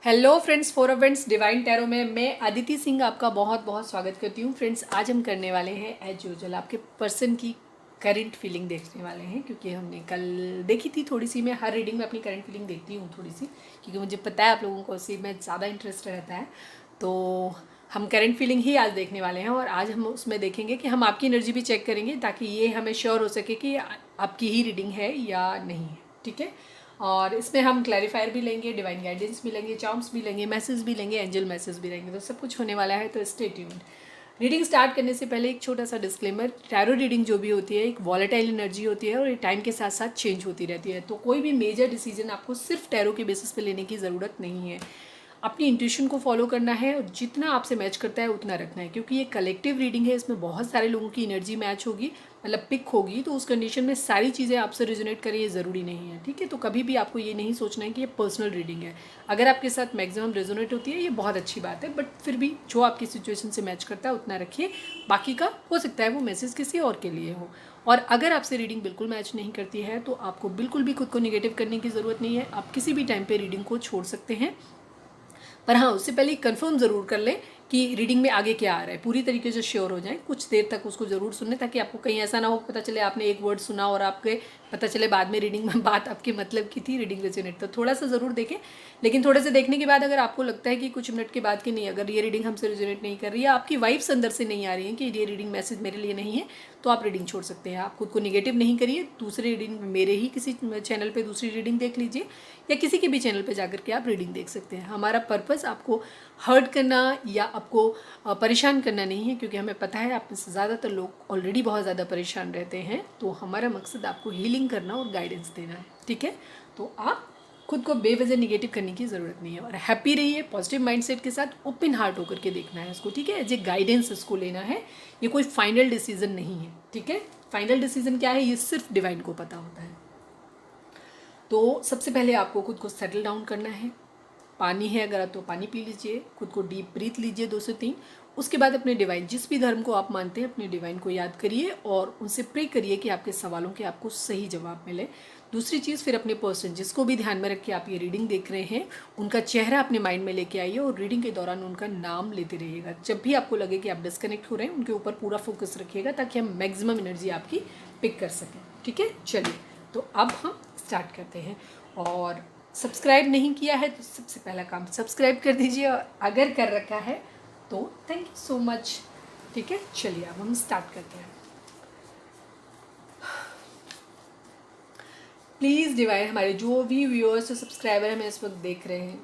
Hello friends, for events divine tarot में मैं अदिति सिंह आपका बहुत बहुत स्वागत करती हूँ। फ्रेंड्स, आज हम करने वाले हैं एज यूजुअल आपके पर्सन की करंट फीलिंग देखने वाले हैं, क्योंकि हमने कल देखी थी थोड़ी सी। मैं हर रीडिंग में अपनी करंट फीलिंग देखती हूँ थोड़ी सी, क्योंकि मुझे पता है आप लोगों को उसी में ज़्यादा इंटरेस्ट रहता है। तो हम करंट फीलिंग ही आज देखने वाले हैं, और आज हम उसमें देखेंगे कि हम आपकी एनर्जी भी चेक करेंगे, ताकि ये हमें श्योर हो सके कि आपकी ही रीडिंग है या नहीं है। ठीक है, और इसमें हम क्लैरिफायर भी लेंगे, डिवाइन गाइडेंस भी लेंगे, चार्म्स भी लेंगे, मैसेज भी लेंगे, एंजल मैसेज भी लेंगे। तो सब कुछ होने वाला है, तो स्टे ट्यून्ड। रीडिंग स्टार्ट करने से पहले एक छोटा सा डिस्क्लेमर, टैरो रीडिंग जो भी होती है एक वॉलेटाइल एनर्जी होती है, और ये टाइम के साथ साथ चेंज होती रहती है। तो कोई भी मेजर डिसीजन आपको सिर्फ टैरो के बेसिस पे लेने की ज़रूरत नहीं है। अपनी इंट्यूशन को फॉलो करना है, और जितना आपसे मैच करता है उतना रखना है, क्योंकि ये कलेक्टिव रीडिंग है। इसमें बहुत सारे लोगों की एनर्जी मैच होगी, मतलब पिक होगी। तो उस कंडीशन में सारी चीज़ें आपसे रिजोनेट करें ये ज़रूरी नहीं है। ठीक है, तो कभी भी आपको ये नहीं सोचना है कि ये पर्सनल रीडिंग है। अगर आपके साथ मैक्सिमम रिजोनेट होती है ये बहुत अच्छी बात है, बट फिर भी जो आपकी सिचुएशन से मैच करता है उतना रखिए। बाकी का हो सकता है वो मैसेज किसी और के लिए हो। और अगर आपसे रीडिंग बिल्कुल मैच नहीं करती है तो आपको बिल्कुल भी खुद को निगेटिव करने की ज़रूरत नहीं है। आप किसी भी टाइम पे रीडिंग को छोड़ सकते हैं, पर हाँ, उससे पहले कंफर्म ज़रूर कर लें कि रीडिंग में आगे क्या आ रहा है। पूरी तरीके से श्योर हो जाएं, कुछ देर तक उसको ज़रूर सुनें, ताकि आपको कहीं ऐसा ना हो पता चले आपने एक वर्ड सुना और आपके पता चले बाद में रीडिंग में बात आपके मतलब की थी, रीडिंग रेजोनेट। तो थोड़ा सा ज़रूर देखें, लेकिन थोड़े से देखने के बाद अगर आपको लगता है कि कुछ मिनट के बाद कि नहीं, अगर ये रीडिंग हमसे रेजोनेट नहीं कर रही है, आपकी वाइब्स अंदर से नहीं आ रही है कि ये रीडिंग मैसेज मेरे लिए नहीं है, तो आप रीडिंग छोड़ सकते हैं। आप खुद को निगेटिव नहीं करिए। दूसरी रीडिंग मेरे ही किसी चैनल पे दूसरी रीडिंग देख लीजिए, या किसी के भी चैनल पे जाकर के आप रीडिंग देख सकते हैं। हमारा पर्पस आपको हर्ट करना या आपको परेशान करना नहीं है, क्योंकि हमें पता है आप में से ज़्यादातर लोग ऑलरेडी बहुत ज़्यादा परेशान रहते हैं। तो हमारा मकसद आपको हीलिंग करना और गाइडेंस देना है। ठीक है, तो आप खुद को बेवजह निगेटिव करने की ज़रूरत नहीं है, और हैप्पी रहिए, पॉजिटिव माइंडसेट के साथ ओपन हार्ट होकर के देखना है इसको। ठीक है, एज ए गाइडेंस इसको लेना है, ये कोई फाइनल डिसीजन नहीं है। ठीक है, फाइनल डिसीजन क्या है ये सिर्फ डिवाइन को पता होता है। तो सबसे पहले आपको खुद को सेटल डाउन करना है। पानी है अगर तो पानी पी लीजिए, खुद को डीप ब्रीथ लीजिए 2 से 3। उसके बाद अपने डिवाइन, जिस भी धर्म को आप मानते हैं, अपने डिवाइन को याद करिए और उनसे प्रे करिए कि आपके सवालों के आपको सही जवाब मिले। दूसरी चीज़, फिर अपने पर्सन जिसको भी ध्यान में रख के आप ये रीडिंग देख रहे हैं, उनका चेहरा अपने माइंड में लेके आइए, और रीडिंग के दौरान उनका नाम लेते रहिएगा। जब भी आपको लगे कि आप डिस्कनेक्ट हो रहे हैं, उनके ऊपर पूरा फोकस रखिएगा, ताकि हम मैक्सिमम एनर्जी आपकी पिक कर सकें। ठीक है, चलिए तो अब हम स्टार्ट करते हैं। और सब्सक्राइब नहीं किया है तो सबसे पहला काम सब्सक्राइब कर दीजिए, और अगर कर रखा है तो थैंक यू सो मच। ठीक है, चलिए अब हम स्टार्ट करते हैं। प्लीज़ डिवाइन, हमारे जो भी व्यूअर्स और सब्सक्राइबर हमें इस वक्त देख रहे हैं,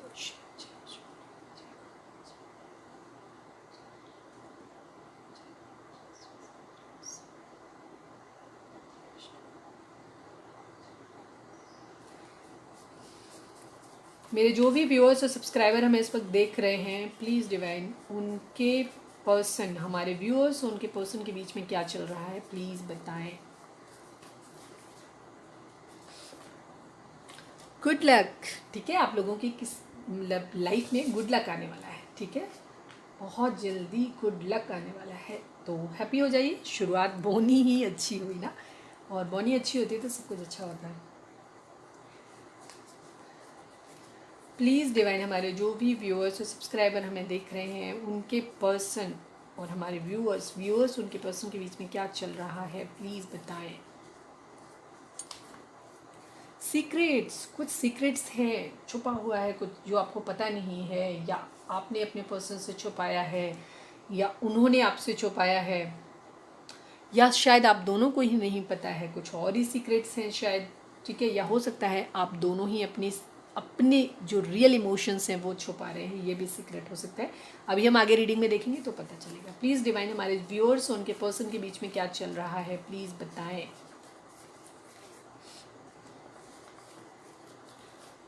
मेरे जो भी व्यूअर्स और सब्सक्राइबर हमें इस वक्त देख रहे हैं, प्लीज़ डिवाइन, उनके पर्सन, हमारे व्यूअर्स और उनके पर्सन के बीच में क्या चल रहा है प्लीज़ बताएं। Good luck. ठीक है, आप लोगों की किस मतलब लाइफ में गुड लक आने वाला है। ठीक है, बहुत जल्दी गुड लक आने वाला है, तो हैप्पी हो जाइए। शुरुआत बोनी ही अच्छी हुई ना, और बोनी अच्छी होती है तो सब कुछ अच्छा होता है। प्लीज़ डिवाइन, हमारे जो भी व्यूअर्स और सब्सक्राइबर हमें देख रहे हैं, उनके पर्सन और हमारे व्यूअर्स उनके पर्सन के बीच में क्या चल रहा है प्लीज़ बताएं। सीक्रेट्स, कुछ सीक्रेट्स हैं, छुपा हुआ है कुछ जो आपको पता नहीं है, या आपने अपने पर्सन से छुपाया है, या उन्होंने आपसे छुपाया है, या शायद आप दोनों को ही नहीं पता है, कुछ और ही सीक्रेट्स हैं शायद। ठीक है, या हो सकता है आप दोनों ही अपनी अपने जो रियल इमोशंस हैं वो छुपा रहे हैं, ये भी सीक्रेट हो सकता है। अभी हम आगे रीडिंग में देखेंगे तो पता चलेगा। प्लीज़ डिवाइन, हमारे व्यूअर्स और उनके पर्सन के बीच में क्या चल रहा है प्लीज़ बताएं।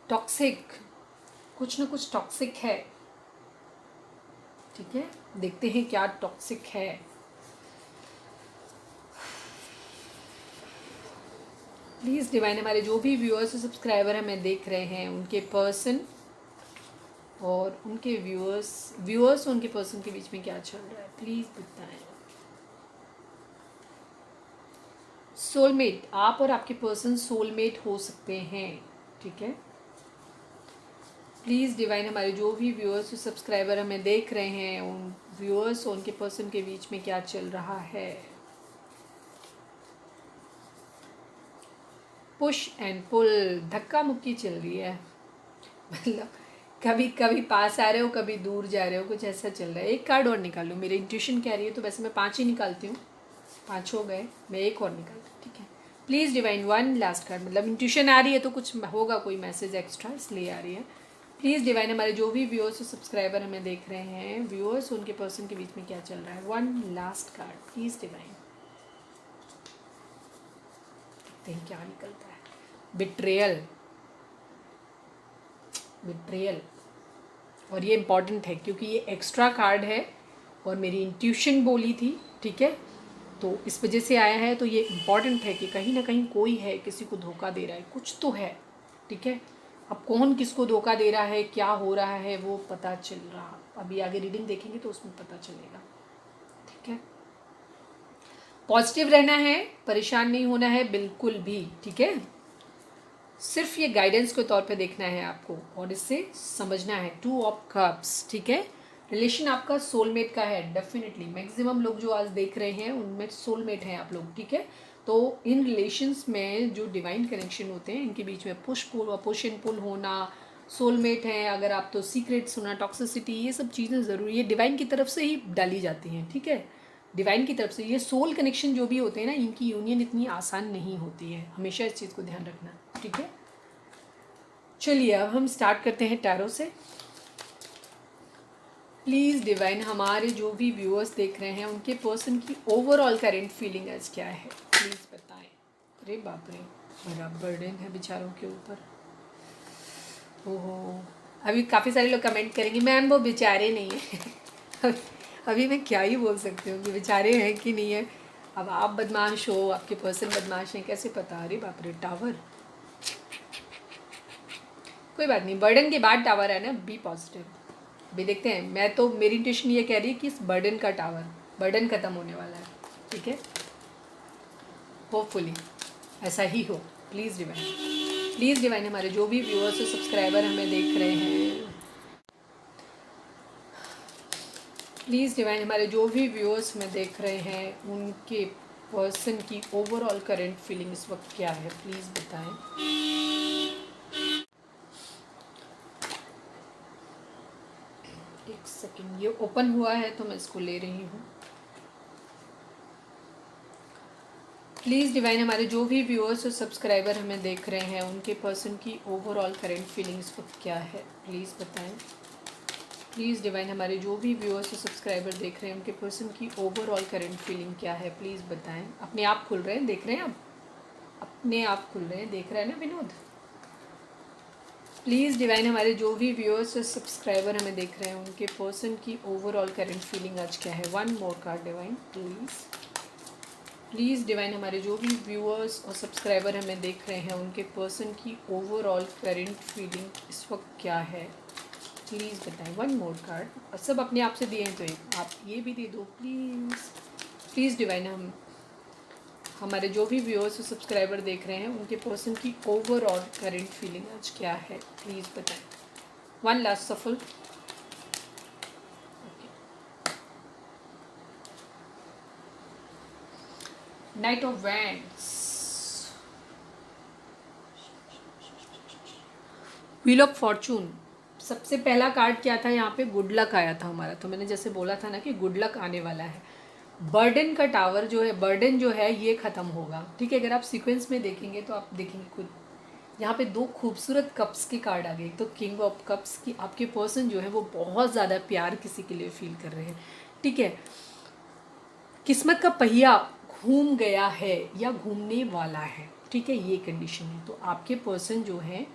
टॉक्सिक, कुछ ना कुछ टॉक्सिक है। ठीक है, देखते हैं क्या टॉक्सिक है। प्लीज़ डिवाइन, हमारे जो भी व्यूअर्स और सब्सक्राइबर हमें देख रहे हैं, उनके पर्सन और उनके व्यूअर्स और उनके पर्सन के बीच में क्या चल रहा है प्लीज़ बताएं। सोलमेट, आप और आपके पर्सन सोलमेट हो सकते हैं। ठीक है, प्लीज़ डिवाइन हमारे जो भी व्यूअर्स और सब्सक्राइबर हमें देख रहे हैं, उन व्यूअर्स और उनके पर्सन के बीच में क्या चल रहा है। पुश एंड पुल, धक्का मुक्की चल रही है। मतलब कभी कभी पास आ रहे हो, कभी दूर जा रहे हो, कुछ ऐसा चल रहा है। एक कार्ड और निकाल लो, मेरी इंट्यूशन कह रही है, तो वैसे मैं 5 ही निकालती हूँ, 5 हो गए, मैं एक और निकालती हूँ, ठीक है। Please divine one last card, मतलब इंट्यूशन आ रही है तो कुछ होगा, कोई मैसेज एक्स्ट्रा, इसलिए आ रही है। प्लीज़ डिवाइन हमारे जो भी व्यूअर्स और सब्सक्राइबर हमें देख रहे हैं, व्यूअर्स उनके पर्सन के बीच में क्या चल रहा है। One last card please divine, देखते हैं क्या निकलता है। बिट्रेयल, बिट्रेयल, और ये इम्पॉर्टेंट है क्योंकि ये एक्स्ट्रा कार्ड है और मेरी इंट्यूशन बोली थी, ठीक है, तो इस वजह से आया है। तो ये इम्पॉर्टेंट है कि कहीं ना कहीं कोई है, किसी को धोखा दे रहा है, कुछ तो है, ठीक है। अब कौन किसको धोखा दे रहा है, क्या हो रहा है, वो पता चल रहा, अभी आगे रीडिंग देखेंगे तो उसमें पता चलेगा, ठीक है। पॉजिटिव रहना है, परेशान नहीं होना है बिल्कुल भी, ठीक है। सिर्फ ये गाइडेंस के तौर पे देखना है आपको और इससे समझना है। 2 ऑफ कप्स, ठीक है। रिलेशन आपका सोलमेट का है, डेफिनेटली। मैक्सिमम लोग जो आज देख रहे हैं उनमें सोलमेट हैं आप लोग, ठीक है। तो इन रिलेशंस में जो डिवाइन कनेक्शन होते हैं, इनके बीच में पुश एंड पुल होना, सोलमेट है अगर आप, तो सीक्रेट्स होना, टॉक्सिसिटी, ये सब चीज़ें ज़रूरी, ये डिवाइन की तरफ से ही डाली जाती हैं, ठीक है। डिवाइन की तरफ से ये सोल कनेक्शन जो भी होते हैं ना, इनकी यूनियन इतनी आसान नहीं होती है, हमेशा इस चीज़ को ध्यान रखना, ठीक है। चलिए अब हम स्टार्ट करते हैं टैरो से। प्लीज़ डिवाइन हमारे जो भी व्यूअर्स देख रहे हैं, उनके पर्सन की ओवरऑल करेंट फीलिंग आज क्या है, प्लीज़ बताएं। अरे बाप रे, बड़ा बर्डन है बेचारों के ऊपर। ओहो, अभी काफ़ी सारे लोग कमेंट करेंगे मैम वो बेचारे नहीं है। अभी मैं क्या ही बोल सकती हूँ कि बेचारे हैं कि नहीं है। अब आप बदमाश हो, आपके पर्सन बदमाश हैं, कैसे पता। अरे बाप रे, टावर, कोई बात नहीं, बर्डन के बाद टावर है ना, बी पॉजिटिव। अभी देखते हैं, मैं तो मेरी इंट्यूशन ये कह रही है कि इस बर्डन का टावर, बर्डन ख़त्म होने वाला है, ठीक है। होपफुली ऐसा ही हो। प्लीज़ डिवाइन, प्लीज़ डिवाइन हमारे जो भी व्यूअर्स और सब्सक्राइबर हमें देख रहे हैं, प्लीज़ डिवाइन हमारे जो भी व्यूअर्स हमें देख रहे हैं, उनके पर्सन की ओवरऑल करंट फीलिंग इस वक्त क्या है, प्लीज़ बताएं। एक सेकेंड, ये ओपन हुआ है तो मैं इसको ले रही हूँ। प्लीज़ डिवाइन हमारे जो भी व्यूअर्स और सब्सक्राइबर हमें देख रहे हैं, उनके पर्सन की ओवरऑल करंट फीलिंग इस वक्त क्या है, प्लीज़ बताएं। प्लीज़ डिवाइन हमारे जो भी व्यूअर्स और सब्सक्राइबर देख रहे हैं, उनके पर्सन की ओवरऑल करंट फीलिंग क्या है, प्लीज़ बताएं। अपने आप खुल रहे हैं, देख रहे हैं आप, अपने आप खुल रहे हैं, देख रहे हैं ना विनोद। प्लीज़ डिवाइन हमारे जो भी व्यूअर्स और सब्सक्राइबर हमें देख रहे हैं, उनके पर्सन की ओवरऑल करंट फीलिंग आज क्या है। One more card divine please. Please divine हमारे जो भी व्यूअर्स और सब्सक्राइबर हमें देख रहे हैं, उनके पर्सन की ओवरऑल करंट फीलिंग इस वक्त क्या है, प्लीज़ बताएं। वन मोर कार्ड, और सब अपने आप से दिए हैं तो एक आप ये भी दे दो प्लीज़। प्लीज़ डिवाइन हमारे जो भी व्यूअर्स और सब्सक्राइबर देख रहे हैं, उनके पर्सन की ओवरऑल करंट फीलिंग आज क्या है, प्लीज़ बताएं। वन लास्ट सफल। Night of wands, wheel of Fortune. सबसे पहला कार्ड क्या था यहाँ पे, गुड लक आया था हमारा, तो मैंने जैसे बोला था ना कि गुड लक आने वाला है। बर्डन का टावर जो है, बर्डन जो है ये ख़त्म होगा, ठीक है। अगर आप सीक्वेंस में देखेंगे तो आप देखेंगे खुद, यहाँ पे 2 खूबसूरत कप्स के कार्ड आ गए। तो किंग ऑफ कप्स की, आपके पर्सन जो है वो बहुत ज़्यादा प्यार किसी के लिए फील कर रहे हैं, ठीक है। किस्मत का पहिया घूम गया है या घूमने वाला है, ठीक है, ये कंडीशन है। तो आपके पर्सन जो है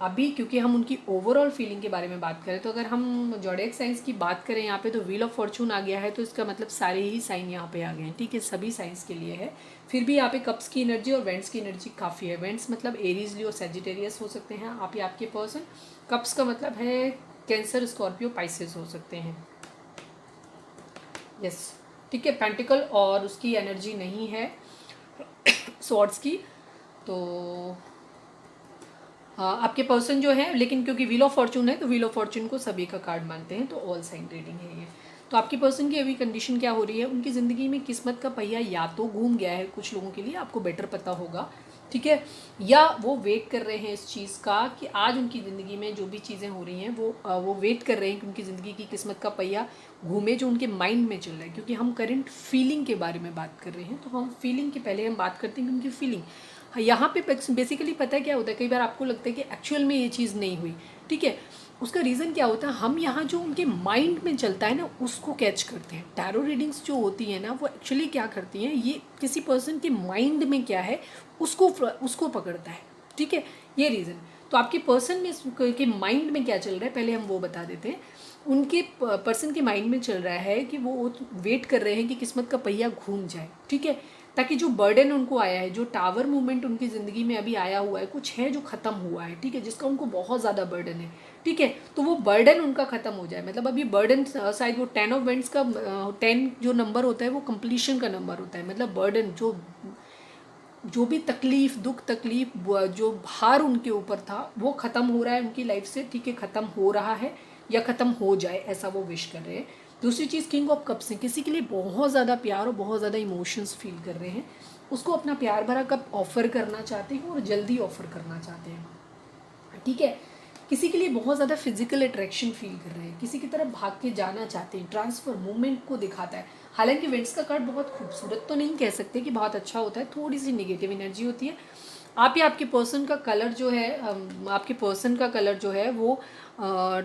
अभी, क्योंकि हम उनकी ओवरऑल फीलिंग के बारे में बात करें, तो अगर हम ज़ोडिएक साइंस की बात करें यहाँ पे, तो व्हील ऑफ फॉर्चून आ गया है, तो इसका मतलब सारे ही साइन यहाँ पे आ गए हैं, ठीक है, सभी साइंस के लिए है। फिर भी यहाँ पे कप्स की एनर्जी और वेंट्स की एनर्जी काफ़ी है। वेंट्स मतलब एरीज लियो सेजिटेरियस हो सकते हैं आप या आपके पर्सन। कप्स का मतलब है कैंसर, स्कॉर्पियो, पाइसेस हो सकते हैं, यस, ठीक है। पेंटिकल और उसकी एनर्जी नहीं है, स्वॉर्ड्स की। तो आपके पर्सन जो है, लेकिन क्योंकि व्हील ऑफ फॉर्चून है तो व्हील ऑफ फॉर्चून को सभी का कार्ड मानते हैं, तो ऑल साइन रीडिंग है ये। तो आपकी पर्सन की अभी कंडीशन क्या हो रही है, उनकी ज़िंदगी में किस्मत का पहिया या तो घूम गया है, कुछ लोगों के लिए आपको बेटर पता होगा, ठीक है, या वो वेट कर रहे हैं इस चीज़ का कि आज उनकी ज़िंदगी में जो भी चीज़ें हो रही हैं वो वेट कर रहे हैं कि उनकी ज़िंदगी की किस्मत का पहिया घूमे, जो उनके माइंड में चल रहा है। क्योंकि हम करंट फीलिंग के बारे में बात कर रहे हैं, तो हम फीलिंग के पहले हम बात करते हैं कि उनकी फीलिंग यहाँ पे बेसिकली पता है क्या होता है, कई बार आपको लगता है कि एक्चुअल में ये चीज़ नहीं हुई, ठीक है, उसका रीज़न क्या होता है, हम यहाँ जो उनके माइंड में चलता है ना उसको कैच करते हैं। टैरो रीडिंग्स जो होती है ना वो एक्चुअली क्या करती हैं, ये किसी पर्सन के माइंड में क्या है उसको पकड़ता है, ठीक है, ये रीज़न। तो आपके पर्सन में के माइंड में क्या चल रहा है पहले हम वो बता देते हैं। उनके पर्सन के माइंड में चल रहा है कि वो वेट कर रहे हैं कि किस्मत का पहिया घूम जाए, ठीक है, ताकि जो बर्डन उनको आया है, जो टावर मूवमेंट उनकी ज़िंदगी में अभी आया हुआ है, कुछ है जो ख़त्म हुआ है, ठीक है, जिसका उनको बहुत ज़्यादा बर्डन है, ठीक है, तो वो बर्डन उनका ख़त्म हो जाए। मतलब अभी बर्डन शायद वो 10 ऑफ वेंट्स का 10 जो नंबर होता है वो कंप्लीशन का नंबर होता है। मतलब बर्डन जो भी तकलीफ़, दुख तकलीफ़, जो भार उनके ऊपर था वो ख़त्म हो रहा है उनकी लाइफ से, ठीक है, ख़त्म हो रहा है या ख़त्म हो जाए ऐसा वो विश कर रहे हैं। दूसरी चीज़ किंग ऑफ कप्स हैं, किसी के लिए बहुत ज़्यादा प्यार और बहुत ज़्यादा इमोशंस फील कर रहे हैं, उसको अपना प्यार भरा कप ऑफ़र करना चाहते हैं और जल्दी ऑफ़र करना चाहते हैं, ठीक है। किसी के लिए बहुत ज़्यादा फिजिकल अट्रैक्शन फील कर रहे हैं, किसी की तरफ भाग के जाना चाहते हैं, ट्रांसफ़र मूवमेंट को दिखाता है। हालांकि वेंट्स का कार्ड बहुत खूबसूरत तो नहीं कह सकते कि बहुत अच्छा होता है, थोड़ी सी नेगेटिव एनर्जी होती है। आप या आपके पर्सन का कलर जो है, आपके पर्सन का कलर जो है वो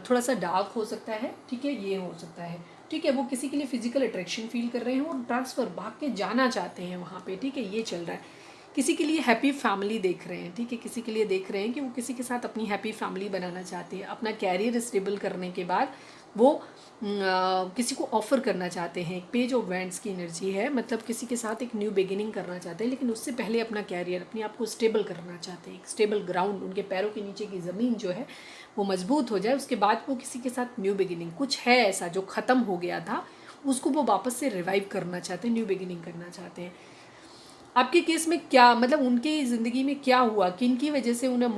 थोड़ा सा डार्क हो सकता है, ठीक है, ये हो सकता है, ठीक है, वो किसी के लिए फिजिकल अट्रैक्शन फील कर रहे हैं और ट्रांसफ़र भाग के जाना चाहते हैं वहाँ पे, ठीक है, ये चल रहा है। किसी के लिए हैप्पी फैमिली देख रहे हैं, ठीक है, किसी के लिए देख रहे हैं कि वो किसी के साथ अपनी हैप्पी फैमिली बनाना चाहते हैं, अपना कैरियर स्टेबल करने के बाद वो किसी को ऑफ़र करना चाहते हैं। एक पेज ऑफ वैंड्स की एनर्जी है, मतलब किसी के साथ एक न्यू बिगिनिंग करना चाहते हैं, लेकिन उससे पहले अपना कैरियर, अपने आप को स्टेबल करना चाहते हैं, एक स्टेबल ग्राउंड, उनके पैरों के नीचे की ज़मीन जो है वो मजबूत हो जाए, उसके बाद वो किसी के साथ न्यू बिगिनिंग, कुछ है ऐसा जो ख़त्म हो गया था उसको वो वापस से रिवाइव करना चाहते हैं, न्यू बिगिनिंग करना चाहते हैं। आपके केस में क्या मतलब उनकी ज़िंदगी में क्या हुआ, किन की वजह से उन्हें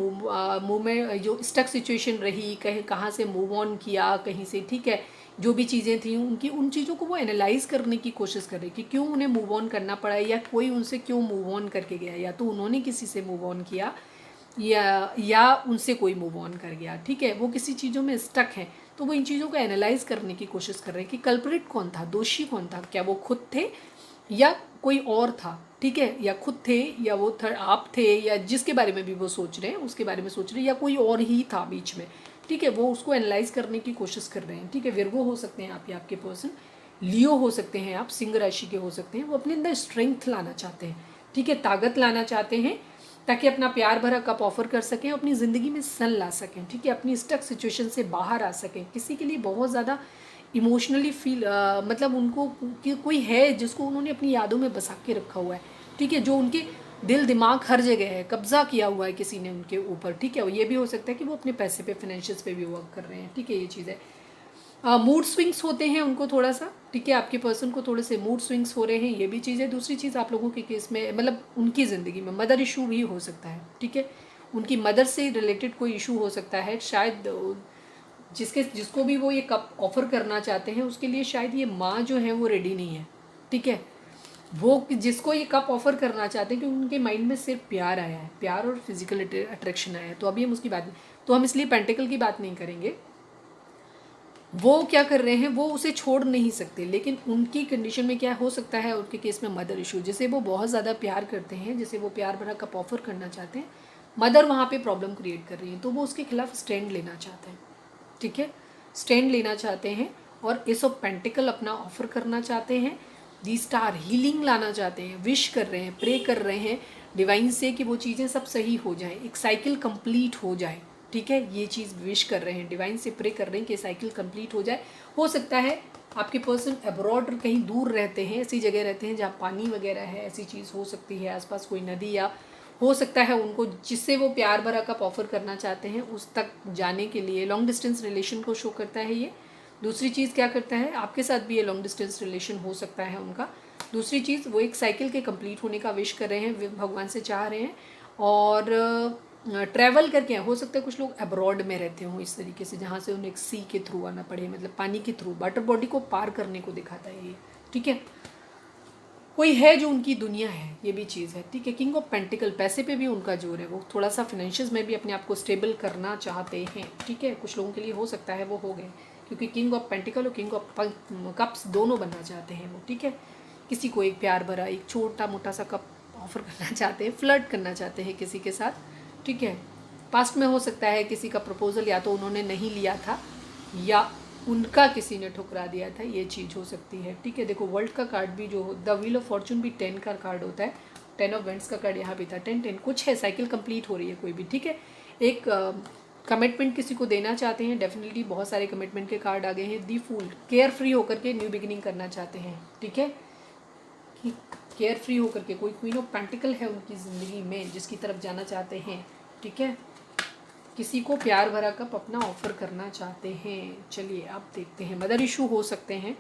मूव में जो स्टक सिचुएशन रही, कहीं कहाँ से मूव ऑन किया कहीं से, ठीक है, जो भी चीज़ें थी उनकी, उन चीज़ों को वो एनालाइज करने की कोशिश कर रही कि क्यों उन्हें मूव ऑन करना पड़ा, या कोई उनसे क्यों मूव ऑन करके गया, या तो उन्होंने किसी से मूव ऑन किया या उनसे कोई मूव ऑन कर गया, ठीक है, वो किसी चीज़ों में स्टक है, तो वो इन चीज़ों को एनालाइज करने की कोशिश कर रहे हैं कि कल्परेट कौन था, दोषी कौन था, क्या वो खुद थे या कोई और था, ठीक है, या खुद थे या वो आप थे, या जिसके बारे में भी वो सोच रहे हैं उसके बारे में सोच रहे हैं, या कोई और ही था बीच में, ठीक है, वो उसको एनालाइज करने की कोशिश कर रहे हैं, ठीक है। विर्गो हो सकते हैं आप या आपके पर्सन, लियो हो सकते हैं आप, सिंह राशि के हो सकते हैं, वो अपने अंदर स्ट्रेंथ लाना चाहते हैं, ठीक है, ताकत लाना चाहते हैं ताकि अपना प्यार भरा कप ऑफर कर सकें, अपनी ज़िंदगी में सन ला सकें, ठीक है, अपनी स्टक सिचुएशन से बाहर आ सकें। किसी के लिए बहुत ज़्यादा इमोशनली फील मतलब उनको कि कोई है जिसको उन्होंने अपनी यादों में बसा के रखा हुआ है, ठीक है, जो उनके दिल दिमाग हर जगह है, कब्जा किया हुआ है किसी ने उनके ऊपर, ठीक है। ये भी हो सकता है कि वो अपने पैसे पे, फाइनेंशियल्स पे भी वर्क कर रहे हैं, ठीक है, ये चीज़ है। मूड स्विंग्स होते हैं उनको थोड़ा सा, ठीक है, आपके पर्सन को थोड़े से मूड स्विंग्स हो रहे हैं, ये भी चीज़ है। दूसरी चीज़ आप लोगों के केस में मतलब उनकी ज़िंदगी में मदर इशू भी हो सकता है, ठीक है, उनकी मदर से रिलेटेड कोई इशू हो सकता है, शायद जिसको भी वो ये कप ऑफर करना चाहते हैं उसके लिए शायद ये माँ जो है वो रेडी नहीं है, ठीक है, वो जिसको ये कप ऑफर करना चाहते हैं कि उनके माइंड में सिर्फ प्यार आया है, प्यार और फिजिकल अट्रैक्शन आया है, तो अभी हम उसकी बात, तो हम इसलिए पेंटिकल की बात नहीं करेंगे। वो क्या कर रहे हैं, वो उसे छोड़ नहीं सकते, लेकिन उनकी कंडीशन में क्या हो सकता है, उनके केस में मदर इशू, जिसे वो बहुत ज़्यादा प्यार करते हैं, जिसे वो प्यार भरा कप ऑफर करना चाहते हैं, मदर वहाँ पे प्रॉब्लम क्रिएट कर रही है, तो वो उसके खिलाफ स्टैंड लेना चाहते हैं, ठीक है, स्टैंड लेना चाहते हैं और एस ऑफ पेंटिकल अपना ऑफर करना चाहते हैं, दी स्टार हीलिंग लाना चाहते हैं, विश कर रहे हैं, प्रे कर रहे हैं डिवाइन से कि वो चीज़ें सब सही हो जाए, एक साइकिल कंप्लीट हो जाए, ठीक है, ये चीज़ विश कर रहे हैं, डिवाइन से प्रे कर रहे हैं कि साइकिल कंप्लीट हो जाए। हो सकता है आपके पर्सन अब्रॉड कहीं दूर रहते हैं, ऐसी जगह रहते हैं जहाँ पानी वगैरह है, ऐसी चीज़ हो सकती है, आसपास कोई नदी, या हो सकता है उनको जिससे वो प्यार भरा कप ऑफर करना चाहते हैं उस तक जाने के लिए लॉन्ग डिस्टेंस रिलेशन को शो करता है ये। दूसरी चीज़ क्या करता है, आपके साथ भी ये लॉन्ग डिस्टेंस रिलेशन हो सकता है उनका। दूसरी चीज़ वो एक साइकिल के कंप्लीट होने का विश कर रहे हैं, भगवान से चाह रहे हैं, और ट्रैवल करके हो सकता है कुछ लोग अब्रॉड में रहते हों इस तरीके से, जहाँ से उन्हें एक सी के थ्रू आना पड़े, मतलब पानी के थ्रू, वाटर बॉडी को पार करने को दिखाता है ये, ठीक है। कोई है जो उनकी दुनिया है, ये भी चीज़ है, ठीक है। किंग ऑफ पेंटिकल, पैसे पे भी उनका जोर है, वो थोड़ा सा फाइनेंशियल्स में भी अपने आप को स्टेबल करना चाहते हैं, ठीक है। कुछ लोगों के लिए हो सकता है वो हो गए, क्योंकि किंग ऑफ पेंटिकल और किंग ऑफ कप्स दोनों बनना चाहते हैं वो, ठीक है। किसी को एक प्यार भरा एक छोटा मोटा सा कप ऑफर करना चाहते हैं, फ्लर्ट करना चाहते हैं किसी के साथ, ठीक है। पास्ट में हो सकता है किसी का प्रपोजल या तो उन्होंने नहीं लिया था या उनका किसी ने ठुकरा दिया था, ये चीज़ हो सकती है, ठीक है। देखो वर्ल्ड का कार्ड भी जो द व्हील ऑफ फॉर्चून भी 10 का कार्ड होता है, 10 ऑफ वेंट्स का कार्ड यहाँ भी था, 10 कुछ है, साइकिल कंप्लीट हो रही है कोई भी, ठीक है। एक कमिटमेंट किसी को देना चाहते हैं, डेफिनेटली बहुत सारे कमिटमेंट के कार्ड आ गए हैं। दी फूल, केयर फ्री होकर के न्यू बिगिनिंग करना चाहते हैं, ठीक है। केयर फ्री होकर के कोई क्वीन ऑफ पेंटिकल है उनकी ज़िंदगी में जिसकी तरफ जाना चाहते हैं, ठीक है। किसी को प्यार भरा कप अपना ऑफर करना चाहते हैं। चलिए अब देखते हैं, मदर इशू हो सकते हैं,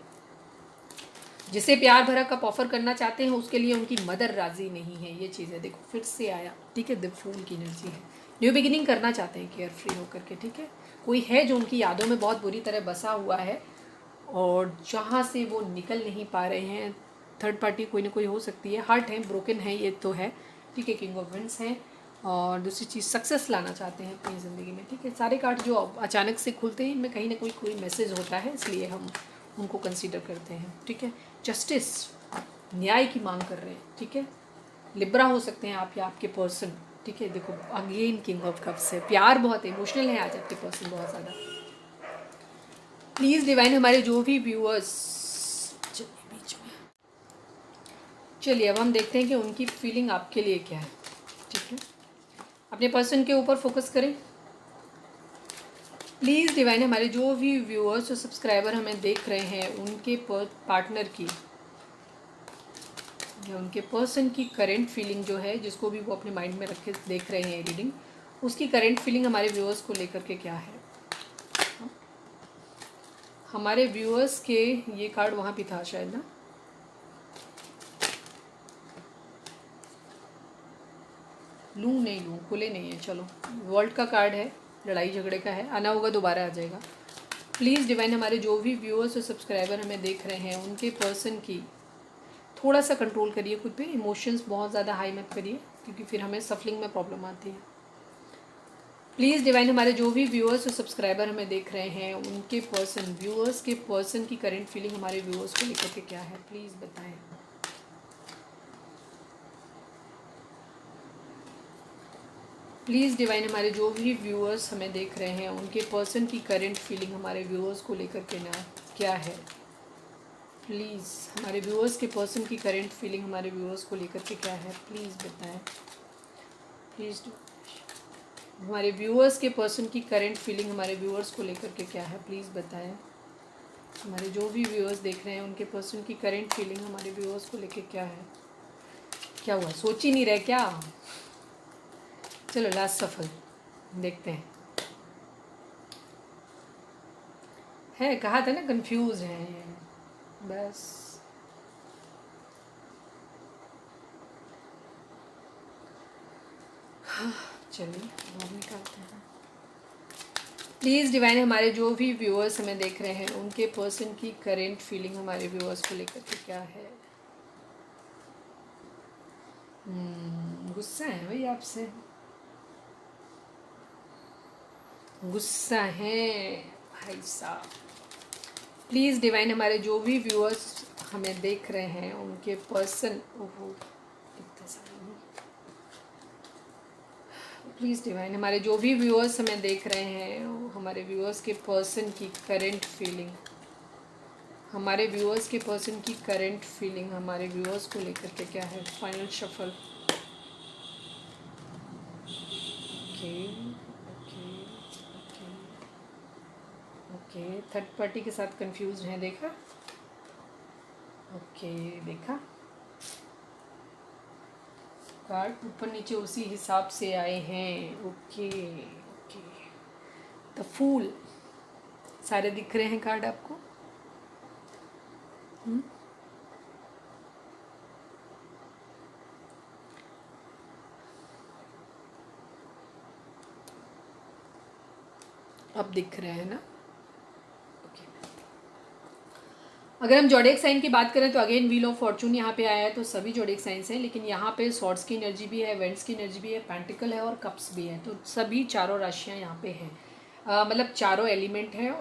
जिसे प्यार भरा कप ऑफर करना चाहते हैं उसके लिए उनकी मदर राजी नहीं है, ये चीज़ है। देखो फिर से आया, ठीक है, द फूल की एनर्जी है। न्यू बिगिनिंग करना चाहते हैं केयर फ्री होकर के, ठीक है। कोई है जो उनकी यादों में बहुत बुरी तरह बसा हुआ है और जहाँ से वो निकल नहीं पा रहे हैं। थर्ड पार्टी कोई ना कोई हो सकती है, हार्ट है, ब्रोकन है, ये तो है, ठीक है। किंग ऑफ विंड्स हैं। और दूसरी चीज़ सक्सेस लाना चाहते हैं अपनी ज़िंदगी में, ठीक है। सारे कार्ड जो अचानक से खुलते हैं इनमें कहीं ना कोई मैसेज होता है, इसलिए हम उनको कंसीडर करते हैं, ठीक है। जस्टिस, न्याय की मांग कर रहे हैं, ठीक है। लिब्रा हो सकते हैं आप या आपके पर्सन, ठीक है। देखो अगेन किंग ऑफ कप्स है, प्यार बहुत इमोशनल है आज आपके पर्सन, बहुत ज़्यादा। प्लीज़ डिवाइन हमारे जो भी व्यूअर्स, चलिए बीच में, चलिए अब हम देखते हैं कि उनकी फीलिंग आपके लिए क्या है, ठीक है। अपने पर्सन के ऊपर फोकस करें। प्लीज़ डिवाइन हमारे जो भी व्यूअर्स और सब्सक्राइबर हमें देख रहे हैं उनके पार्टनर की या उनके पर्सन की करेंट फीलिंग जो है, जिसको भी वो अपने माइंड में रख के देख रहे हैं रीडिंग, उसकी करेंट फीलिंग हमारे व्यूअर्स को लेकर के क्या है। हमारे व्यूअर्स के, ये कार्ड वहाँ भी था शायद ना, लूँ नहीं लूँ, खुले नहीं है, चलो वर्ल्ड का कार्ड है, लड़ाई झगड़े का है, आना होगा दोबारा आ जाएगा। प्लीज़ डिवाइन हमारे जो भी व्यूअर्स और सब्सक्राइबर हमें देख रहे हैं उनके पर्सन की थोड़ा सा कंट्रोल करिए खुद पे, इमोशंस बहुत ज़्यादा हाई मत करिए क्योंकि फिर हमें सफलिंग में प्रॉब्लम आती है। प्लीज़ डिवाइन हमारे जो भी व्यूअर्स और सब्सक्राइबर हमें देख रहे हैं उनके पर्सन, व्यूअर्स के पर्सन की करंट फीलिंग हमारे व्यूअर्स को लेकर के क्या है, प्लीज़ बताएं। प्लीज़ डिवाइन हमारे जो भी व्यूअर्स हमें देख रहे हैं उनके पर्सन की करंट फीलिंग हमारे व्यूअर्स को लेकर के ना क्या है। प्लीज़ हमारे व्यूअर्स के पर्सन की करंट फीलिंग हमारे व्यूअर्स को लेकर के क्या है, प्लीज़ बताएं। प्लीज़ हमारे व्यूअर्स के पर्सन की करंट फीलिंग हमारे व्यूअर्स को लेकर के क्या है, प्लीज़ बताएं। हमारे जो भी व्यूअर्स देख रहे हैं उनके पर्सन की करंट फीलिंग हमारे व्यूअर्स को लेकर क्या है। क्या हुआ, सोच ही नहीं रहे क्या? चलो लास्ट सफल देखते हैं। है, कहा था ना कंफ्यूज है बस। चलिए और निकालते हैं। प्लीज़ डिवाइन हमारे जो भी व्यूअर्स हमें देख रहे हैं उनके पर्सन की करेंट फीलिंग हमारे व्यूअर्स को लेकर के क्या है। गुस्सा है भाई आपसे, गुस्सा है भाई साहब। प्लीज़ डिवाइन हमारे जो भी व्यूअर्स हमें देख रहे हैं उनके पर्सन, ओहो इतने सारे, प्लीज़ डिवाइन हमारे जो भी व्यूअर्स हमें देख रहे हैं हमारे व्यूअर्स के पर्सन की करेंट फीलिंग, हमारे व्यूअर्स के पर्सन की करेंट फीलिंग हमारे व्यूअर्स को लेकर के क्या है। Final shuffle. Okay okay okay okay, third party के साथ कंफ्यूज हैं, देखा, ओके देखा, कार्ड ऊपर नीचे उसी हिसाब से आए हैं। ओके ओके, द फूल, सारे दिख रहे हैं कार्ड आपको। अब दिख रहे हैं ना? ओके। अगर हम जोडिएक साइन की बात करें तो अगेन व्हील ऑफ फॉर्चून यहाँ पे आया है, तो सभी जोडिएक साइंस हैं, लेकिन यहाँ पे सॉर्ड्स की एनर्जी भी है, वेंट्स की एनर्जी भी है, पेंटिकल है और कप्स भी है, तो सभी चारों राशियाँ यहाँ पे हैं। मतलब चारों एलिमेंट हैं,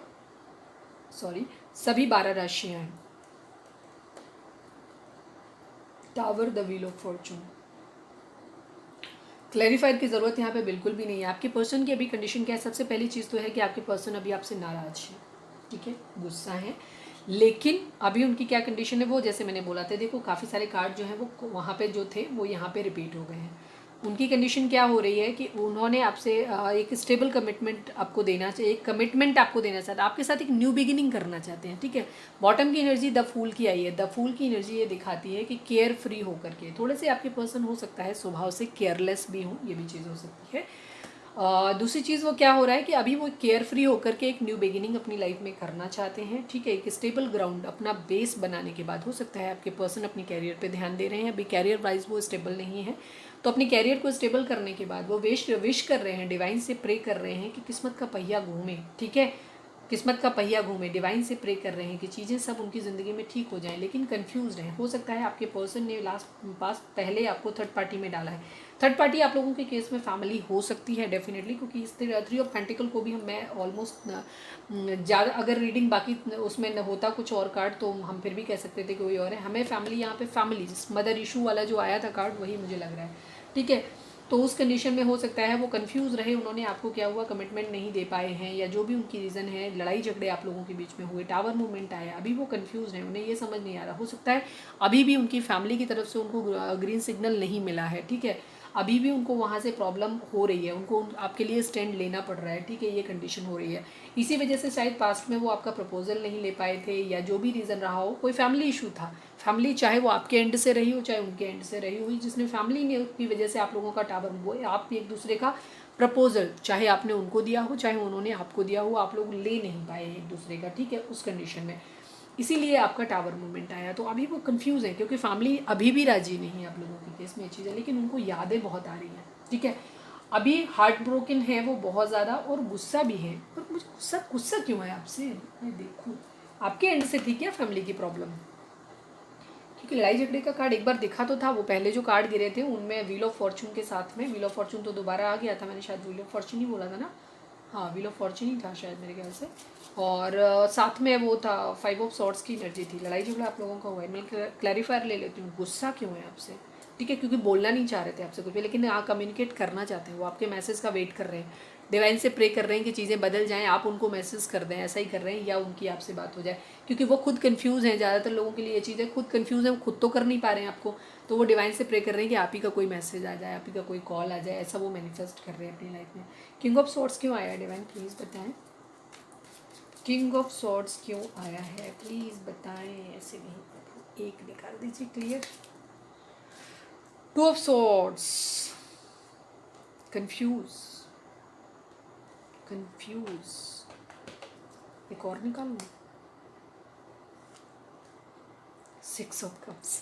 सॉरी सभी 12 राशियाँ हैं। Tower, the wheel of Fortune. Clarifier की ज़रूरत यहाँ पे बिल्कुल भी नहीं है। आपके पर्सन की अभी कंडीशन क्या है? सबसे पहली चीज़ तो है कि आपके पर्सन अभी आपसे नाराज़ है, ठीक है, गुस्सा है, लेकिन अभी उनकी क्या कंडीशन है, वो जैसे मैंने बोला था, देखो काफ़ी सारे कार्ड जो हैं वो वहाँ पे जो थे वो यहाँ पे रिपीट हो गए हैं। उनकी कंडीशन क्या हो रही है कि उन्होंने आपसे एक स्टेबल कमिटमेंट आपको देना चाहिए, एक कमिटमेंट आपको देना चाहते हैं, आपके साथ एक न्यू बिगिनिंग करना चाहते हैं, ठीक है। बॉटम की एनर्जी द फूल की आई है। द फूल की एनर्जी ये दिखाती है कि केयर फ्री होकर के, थोड़े से आपके पर्सन हो सकता है स्वभाव से केयरलेस भी हों, ये भी चीज़ हो सकती है। दूसरी चीज़ वो क्या हो रहा है कि अभी वो केयर फ्री होकर के एक न्यू बिगिनिंग अपनी लाइफ में करना चाहते हैं, ठीक है। एक स्टेबल ग्राउंड अपना बेस बनाने के बाद हो सकता है आपके पर्सन अपनी कैरियर पे ध्यान दे रहे हैं, अभी कैरियर वाइज वो स्टेबल नहीं है, तो अपने कैरियर को स्टेबल करने के बाद वो विश कर रहे हैं, डिवाइन से प्रे कर रहे हैं कि किस्मत का पहिया घूमे, ठीक है, किस्मत का पहिया घूमे, डिवाइन से प्रे कर रहे हैं कि चीज़ें सब उनकी ज़िंदगी में ठीक हो जाएं, लेकिन कंफ्यूज हैं। हो सकता है आपके पर्सन ने पास पहले आपको थर्ड पार्टी में डाला है। थर्ड पार्टी आप लोगों के केस में फैमिली हो सकती है डेफिनेटली, क्योंकि इस 3 ऑफ पेंटिकल को भी मैं ऑलमोस्ट ज़्यादा, अगर रीडिंग बाकी उसमें न होता कुछ और कार्ड तो हम फिर भी कह सकते थे कोई और है। हमें फैमिली यहाँ पे फैमिली मदर इशू वाला जो आया था कार्ड वही मुझे लग रहा है, ठीक है। तो उस कंडीशन में हो सकता है वो कंफ्यूज रहे, उन्होंने आपको क्या हुआ कमिटमेंट नहीं दे पाए हैं, या जो भी उनकी रीज़न है, लड़ाई झगड़े आप लोगों के बीच में हुए, टावर मूवमेंट आया, अभी वो कंफ्यूज हैं, उन्हें ये समझ नहीं आ रहा। हो सकता है अभी भी उनकी फैमिली की तरफ से उनको ग्रीन सिग्नल नहीं मिला है, ठीक है, अभी भी उनको वहाँ से प्रॉब्लम हो रही है, उनको आपके लिए स्टैंड लेना पड़ रहा है, ठीक है, ये कंडीशन हो रही है। इसी वजह से शायद पास्ट में वो आपका प्रपोजल नहीं ले पाए थे, या जो भी रीज़न रहा हो, कोई फैमिली इशू था, फैमिली चाहे वो आपके एंड से रही हो चाहे उनके एंड से रही हुई, जिसने फैमिली ने की वजह से आप लोगों का टावर वो आप एक दूसरे का प्रपोजल, चाहे आपने उनको दिया हो चाहे उन्होंने आपको दिया हो, आप लोग ले नहीं पाए एक दूसरे का, ठीक है, उस कंडीशन में, इसीलिए आपका टावर मूवमेंट आया। तो अभी वो कंफ्यूज है क्योंकि फैमिली अभी भी राजी नहीं है आप लोगों के केस में ये चीज़ है, लेकिन उनको यादें बहुत आ रही हैं, ठीक है। अभी हार्ट ब्रोकन है वो बहुत ज़्यादा, और गुस्सा भी है, पर मुझे गुस्सा गुस्सा क्यों है आपसे, मैं देखूँ आपके एंड से थी क्या फैमिली की प्रॉब्लम, क्योंकि लड़ाई झगड़े का कार्ड एक बार दिखा तो था, वो पहले जो कार्ड गिरे थे उनमें व्हील ऑफ फॉर्चून के साथ में, व्हील ऑफ फॉर्चून तो दोबारा आ गया था, मैंने शायद व्हील ऑफ फॉर्चून ही बोला था ना, हाँ व्हील ऑफ फॉर्चून ही था शायद मेरे ख्याल से, और साथ में वो था 5 ऑफ सॉर्ड्स की एनर्जी थी। लड़ाई झगड़ा आप लोगों का हुआ है, मैं क्लैरिफायर ले लेती हूँ, गुस्सा क्यों है आपसे, ठीक है, क्योंकि बोलना नहीं चाह रहे थे आपसे कुछ भी, लेकिन आप कम्युनिकेट करना चाहते हैं, वो आपके मैसेज का वेट कर रहे हैं, डिवाइन से प्रे कर रहे हैं कि चीज़ें बदल जाएं, आप उनको मैसेज कर दें, ऐसा ही कर रहे हैं, या उनकी आपसे बात हो जाए, क्योंकि वो खुद कंफ्यूज हैं, ज़्यादातर लोगों के लिए ये चीज़ है, खुद कंफ्यूज है, वो खुद तो कर नहीं पा रहे हैं आपको, तो वो डिवाइन से प्रे कर रहे हैं कि आप ही का कोई मैसेज आ जाए, आप ही का कोई कॉल आ जाए, ऐसा वो मैनिफेस्ट कर रहे हैं अपनी लाइफ में। किंग ऑफ सॉर्ड्स क्यों आया है डिवाइन, प्लीज़ बताएं, किंग ऑफ सॉर्ड्स क्यों आया है, प्लीज़ बताएं, ऐसे नहीं, एक निकाल दीजिए क्लियर। 2 ऑफ सॉर्ड्स, कंफ्यूज, एक और निकाल लो, 6 of cups,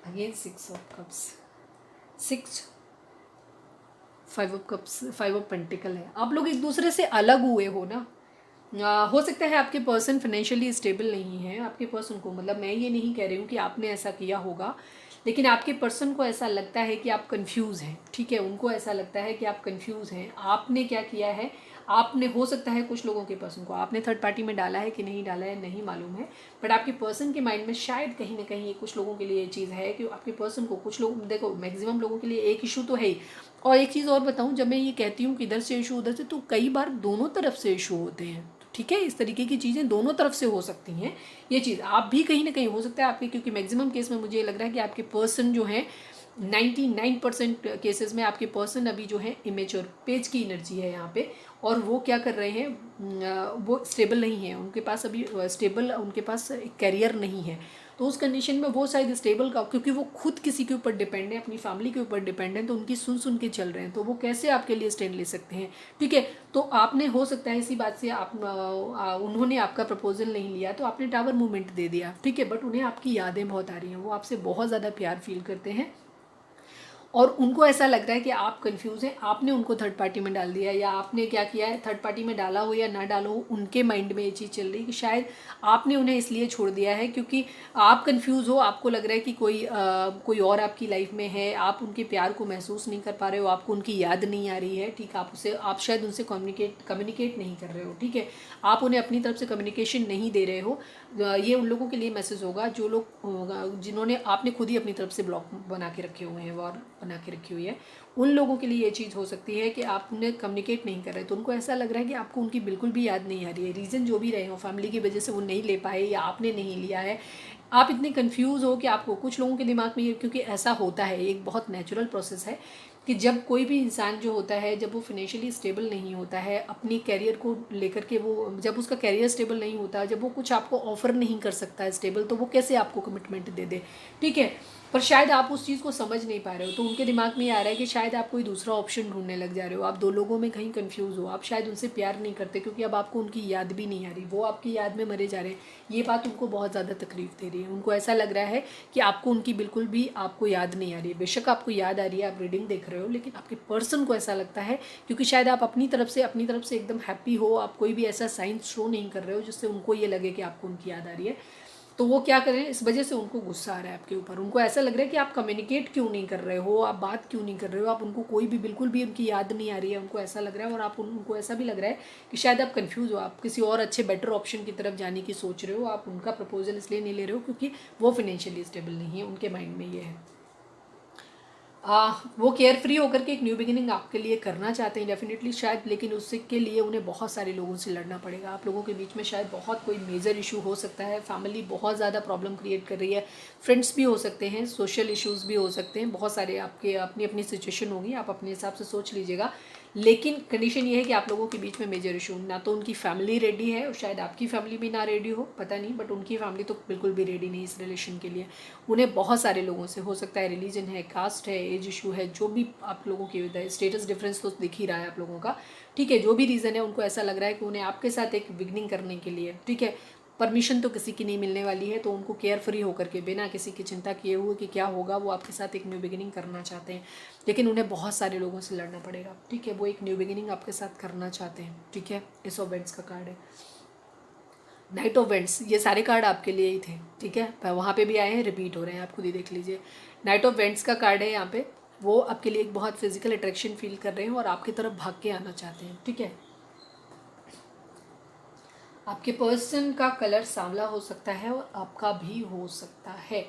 again 6 of cups, 6 5 of cups, 5 of pentacle है। आप लोग एक दूसरे से अलग हुए हो ना, हो सकता है आपके पर्सन फाइनेंशियली स्टेबल नहीं है, आपके पर्सन को, मतलब मैं ये नहीं कह रही हूँ कि आपने ऐसा किया होगा, लेकिन आपके पर्सन को ऐसा लगता है कि आप कंफ्यूज हैं, ठीक है, उनको ऐसा लगता है कि आप कंफ्यूज हैं, आपने क्या किया है, आपने, हो सकता है कुछ लोगों के पर्सन को आपने थर्ड पार्टी में डाला है कि नहीं डाला है नहीं मालूम है, बट आपके पर्सन के माइंड में शायद कहीं ना कहीं कुछ लोगों के लिए ये चीज़ है कि आपके पर्सन को, कुछ लोग, देखो मैक्सिमम लोगों के लिए एक इशू तो है ही, और एक चीज़ और बताऊँ, जब मैं ये कहती हूँ कि इधर से इशू उधर से, तो कई बार दोनों तरफ से इशू होते हैं, ठीक है, इस तरीके की चीज़ें दोनों तरफ से हो सकती हैं, ये चीज़ आप भी कहीं ना कहीं हो सकता है आपके, क्योंकि मैक्सिमम केस में मुझे ये लग रहा है कि आपके पर्सन जो है 99% केसेस में आपके पर्सन अभी जो है इमेच्योर पेज की एनर्जी है यहाँ पे, और वो क्या कर रहे हैं, वो स्टेबल नहीं है, उनके पास अभी स्टेबल, उनके पास कैरियर नहीं है, तो उस कंडीशन में वो शायद स्टेबल का, क्योंकि वो खुद किसी के ऊपर डिपेंड है, अपनी फैमिली के ऊपर डिपेंड है, तो उनकी सुन के चल रहे हैं, तो वो कैसे आपके लिए स्टैंड ले सकते हैं, ठीक है। तो आपने, हो सकता है इसी बात से आप उन्होंने आपका प्रपोजल नहीं लिया, तो आपने टावर मूवमेंट दे दिया, ठीक है, बट उन्हें आपकी यादें बहुत आ रही हैं, वो आपसे बहुत ज़्यादा प्यार फील करते हैं, और उनको ऐसा लग रहा है कि आप कंफ्यूज हैं, आपने उनको थर्ड पार्टी में डाल दिया, या आपने क्या किया है, थर्ड पार्टी में डाला हो या ना डालो हो, उनके माइंड में ये चीज़ चल रही है कि शायद आपने उन्हें इसलिए छोड़ दिया है क्योंकि आप कंफ्यूज हो, आपको लग रहा है कि कोई और आपकी लाइफ में है, आप उनके प्यार को महसूस नहीं कर पा रहे हो, आपको उनकी याद नहीं आ रही है, ठीक है, आप शायद उनसे कम्युनिकेट नहीं कर रहे हो, ठीक है, आप उन्हें अपनी तरफ से कम्युनिकेशन नहीं दे रहे हो। ये उन लोगों के लिए मैसेज होगा जो लोग जिन्होंने आपने खुद ही अपनी तरफ से ब्लॉक बना के रखे हुए हैं, वॉर बना के रखी हुई है, उन लोगों के लिए ये चीज़ हो सकती है कि आप उन्हें कम्युनिकेट नहीं कर रहे, तो उनको ऐसा लग रहा है कि आपको उनकी बिल्कुल भी याद नहीं आ रही है। रीज़न जो भी रहे हो, फैमिली की वजह से वो नहीं ले पाए या आपने नहीं लिया है, आप इतने कंफ्यूज हो कि आपको कुछ लोगों के दिमाग में ये, क्योंकि ऐसा होता है, एक बहुत नेचुरल प्रोसेस है कि जब कोई भी इंसान जो होता है, जब वो फिनेंशियली स्टेबल नहीं होता है अपनी कैरियर को लेकर के, वो जब उसका कैरियर स्टेबल नहीं होता, जब वो कुछ आपको ऑफर नहीं कर सकता है स्टेबल, तो वो कैसे आपको कमिटमेंट दे दे, ठीक है। पर शायद आप उस चीज़ को समझ नहीं पा रहे हो, तो उनके दिमाग में ये आ रहा है कि शायद आप कोई दूसरा ऑप्शन ढूंढने लग जा रहे हो, आप दो लोगों में कहीं कंफ्यूज हो, आप शायद उनसे प्यार नहीं करते क्योंकि अब आपको उनकी याद भी नहीं आ रही, वो आपकी याद में मरे जा रहे हैं। ये बात उनको बहुत ज़्यादा तकलीफ दे रही है, उनको ऐसा लग रहा है कि आपको उनकी बिल्कुल भी आपको याद नहीं आ रही है। बेशक आपको याद आ रही है, आप रीडिंग देख रहे हो, लेकिन आपके पर्सन को ऐसा लगता है क्योंकि शायद आप अपनी तरफ से एकदम हैप्पी हो, आप कोई भी ऐसा साइन शो नहीं कर रहे हो जिससे उनको ये लगे कि आपको उनकी याद आ रही है। तो वो क्या करें, इस वजह से उनको गुस्सा आ रहा है आपके ऊपर, उनको ऐसा लग रहा है कि आप कम्युनिकेट क्यों नहीं कर रहे हो, आप बात क्यों नहीं कर रहे हो, आप उनको कोई भी बिल्कुल भी उनकी याद नहीं आ रही है, उनको ऐसा लग रहा है। और आप उनको ऐसा भी लग रहा है कि शायद आप कंफ्यूज हो, आप किसी और अच्छे बेटर ऑप्शन की तरफ जाने की सोच रहे हो, आप उनका प्रपोजल इसलिए नहीं ले रहे हो क्योंकि वो फिनेंशियली स्टेबल नहीं है, उनके माइंड में ये है। वो केयर फ्री होकर के एक न्यू बिगिनिंग आपके लिए करना चाहते हैं डेफिनेटली शायद, लेकिन उससे के लिए उन्हें बहुत सारे लोगों से लड़ना पड़ेगा। आप लोगों के बीच में शायद बहुत कोई मेजर इशू हो सकता है, फैमिली बहुत ज़्यादा प्रॉब्लम क्रिएट कर रही है, फ्रेंड्स भी हो सकते हैं, सोशल इश्यूज़ भी हो सकते हैं, बहुत सारे आपके अपनी अपनी सिचुएशन होगी, आप अपने हिसाब से सोच लीजिएगा। लेकिन कंडीशन ये है कि आप लोगों के बीच में मेजर इशू, ना तो उनकी फैमिली रेडी है और शायद आपकी फैमिली भी ना रेडी हो, पता नहीं, बट उनकी फैमिली तो बिल्कुल भी रेडी नहीं इस रिलेशन के लिए। उन्हें बहुत सारे लोगों से, हो सकता है रिलीजन है, कास्ट है, एज इशू है, जो भी आप लोगों की स्टेटस डिफरेंस तो दिख ही रहा है आप लोगों का, ठीक है, जो भी रीज़न है, उनको ऐसा लग रहा है कि उन्हें आपके साथ एक बिगनिंग करने के लिए, ठीक है, परमिशन तो किसी की नहीं मिलने वाली है, तो उनको केयर फ्री होकर के बिना किसी की चिंता किए हुए कि क्या होगा, वो आपके साथ एक न्यू बिगिनिंग करना चाहते हैं, लेकिन उन्हें बहुत सारे लोगों से लड़ना पड़ेगा, ठीक है, वो एक न्यू बिगिनिंग आपके साथ करना चाहते हैं, ठीक है। एस ऑफ वेंट्स का कार्ड है, नाइट ऑफ वेंट्स, ये सारे कार्ड आपके लिए ही थे, ठीक है, वहाँ पे भी आए हैं, रिपीट हो रहे हैं, आप खुद ही देख लीजिए। नाइट ऑफ वेंट्स का कार्ड है यहाँ पे, वो आपके लिए एक बहुत फिजिकल अट्रैक्शन फील कर रहे हैं और आपकी तरफ भाग के आना चाहते हैं, ठीक है। आपके पर्सन का कलर सांवला हो सकता है और आपका भी हो सकता है।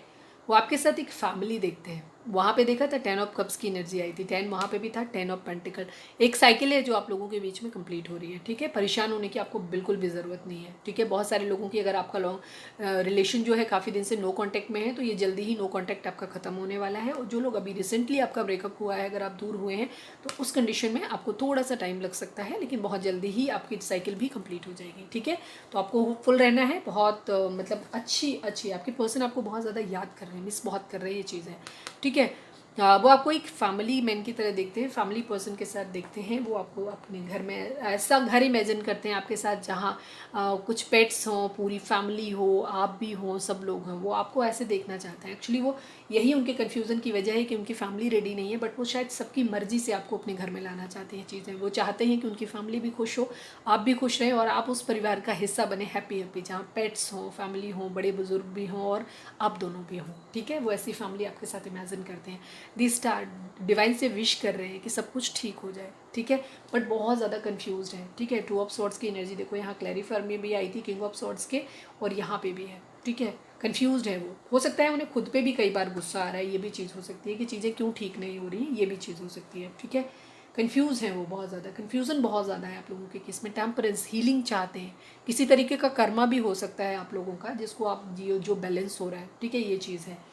वो आपके साथ एक फैमिली देखते हैं, वहाँ पे देखा था 10 ऑफ कप्स की एनर्जी आई थी, 10 वहाँ पे भी था, 10 ऑफ पेंटिकल, एक साइकिल है जो आप लोगों के बीच में कंप्लीट हो रही है, ठीक है। परेशान होने की आपको बिल्कुल भी ज़रूरत नहीं है, ठीक है। बहुत सारे लोगों की, अगर आपका लॉन्ग रिलेशन जो है काफ़ी दिन से नो कॉन्टैक्ट में है, तो ये जल्दी ही नो कॉन्टैक्ट आपका ख़त्म होने वाला है। और जो लोग अभी रिसेंटली आपका ब्रेकअप हुआ है, अगर आप दूर हुए हैं, तो उस कंडीशन में आपको थोड़ा सा टाइम लग सकता है, लेकिन बहुत जल्दी ही आपकी साइकिल भी कंप्लीट हो जाएगी, ठीक है। तो आपको होपफुल रहना है, बहुत मतलब अच्छी आपके पर्सन आपको बहुत ज़्यादा याद कर रहे हैं, मिस बहुत कर रहे हैं ये चीज़ है, ठीक है। वो आपको एक फैमिली मैन की तरह देखते हैं, फैमिली पर्सन के साथ देखते हैं, वो आपको अपने घर में ऐसा घर इमेजिन करते हैं आपके साथ जहाँ कुछ पेट्स हों, पूरी फैमिली हो, आप भी हों, सब लोग हों, वो आपको ऐसे देखना चाहते हैं। एक्चुअली वो यही उनके कन्फ्यूज़न की वजह है कि उनकी फैमिली रेडी नहीं है, बट वो शायद सबकी मर्ज़ी से आपको अपने घर में लाना चाहते हैं चीज़ें। वो चाहते हैं कि उनकी फैमिली भी खुश हो, आप भी खुश रहें और आप उस परिवार का हिस्सा बने, हैप्पी, जहाँ पेट्स हों, फैमिली हों, बड़े बुजुर्ग भी हों और आप दोनों भी हों, ठीक है। वो ऐसी फैमिली आपके साथ इमेजिन करते हैं। दी स्टार डिवाइन से विश कर रहे हैं कि सब कुछ ठीक हो जाए, ठीक है, बट बहुत ज़्यादा कंफ्यूज्ड है, ठीक है। 2 ऑफ सॉर्ड्स की एनर्जी देखो, यहाँ क्लैरिफायर में भी आई थी, किंग ऑफ सॉर्ड्स के, और यहाँ पे भी है, ठीक है। कंफ्यूज्ड है वो, हो सकता है उन्हें खुद पे भी कई बार गुस्सा आ रहा है, ये भी चीज़ हो सकती है कि चीज़ें क्यों ठीक नहीं हो रही, ये भी चीज़ हो सकती है, ठीक है। कंफ्यूज है वो, बहुत ज़्यादा कन्फ्यूज़न बहुत ज़्यादा है आप लोगों के केस में। टेम्परेंस, हीलिंग चाहते हैं, किसी तरीके का कर्मा भी हो सकता है आप लोगों का जिसको आप जियो, जो बैलेंस हो रहा है, ठीक है, ये चीज़ है।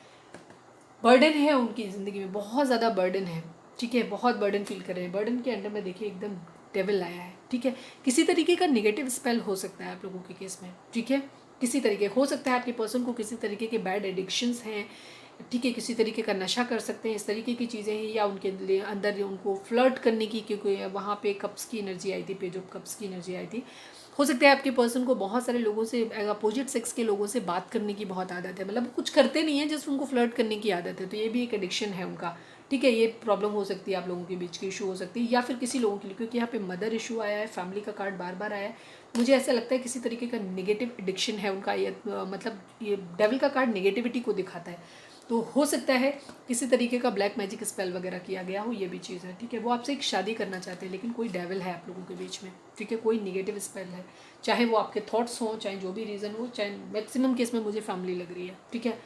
बर्डन है उनकी ज़िंदगी में, बहुत ज़्यादा बर्डन है, ठीक है, बहुत बर्डन फील कर रहे हैं। बर्डन के अंडर में देखिए एकदम डेविल आया है, ठीक है। किसी तरीके का नेगेटिव स्पेल हो सकता है आप लोगों के केस में, ठीक है। किसी तरीके हो सकता है आपके पर्सन को किसी तरीके के बैड एडिक्शंस हैं, ठीक है, किसी तरीके का नशा कर सकते हैं, इस तरीके की चीज़ें हैं, या उनके अंदर उनको फ्लर्ट करने की, क्योंकि वहाँ पे कप्स की एनर्जी आई थी, पेज ऑफ कप्स की एनर्जी आई थी। हो सकता है आपके पर्सन को बहुत सारे लोगों से, अपोजिट सेक्स के लोगों से बात करने की बहुत आदत है, मतलब कुछ करते नहीं है, जस्ट उनको फ्लर्ट करने की आदत है, तो ये भी एक एडिक्शन है उनका, ठीक है, ये प्रॉब्लम हो सकती है, आप लोगों के बीच की इशू हो सकती है, या फिर किसी लोगों के लिए, क्योंकि यहाँ पे मदर इशू आया है, फैमिली का कार्ड बार बार आया है। मुझे ऐसा लगता है किसी तरीके का नेगेटिव एडिक्शन है उनका, ये मतलब ये डेविल का कार्ड नेगेटिविटी को दिखाता है। तो हो सकता है किसी तरीके का ब्लैक मैजिक स्पेल वगैरह किया गया हो, ये भी चीज़ है। ठीक है, वो आपसे एक शादी करना चाहते हैं, लेकिन कोई डेविल है आप लोगों के बीच में। ठीक है, कोई निगेटिव स्पेल है, चाहे वो आपके थॉट्स हों, चाहे जो भी रीज़न हो, चाहे मैक्सिमम केस में मुझे फैमिली लग रही है। ठीक है,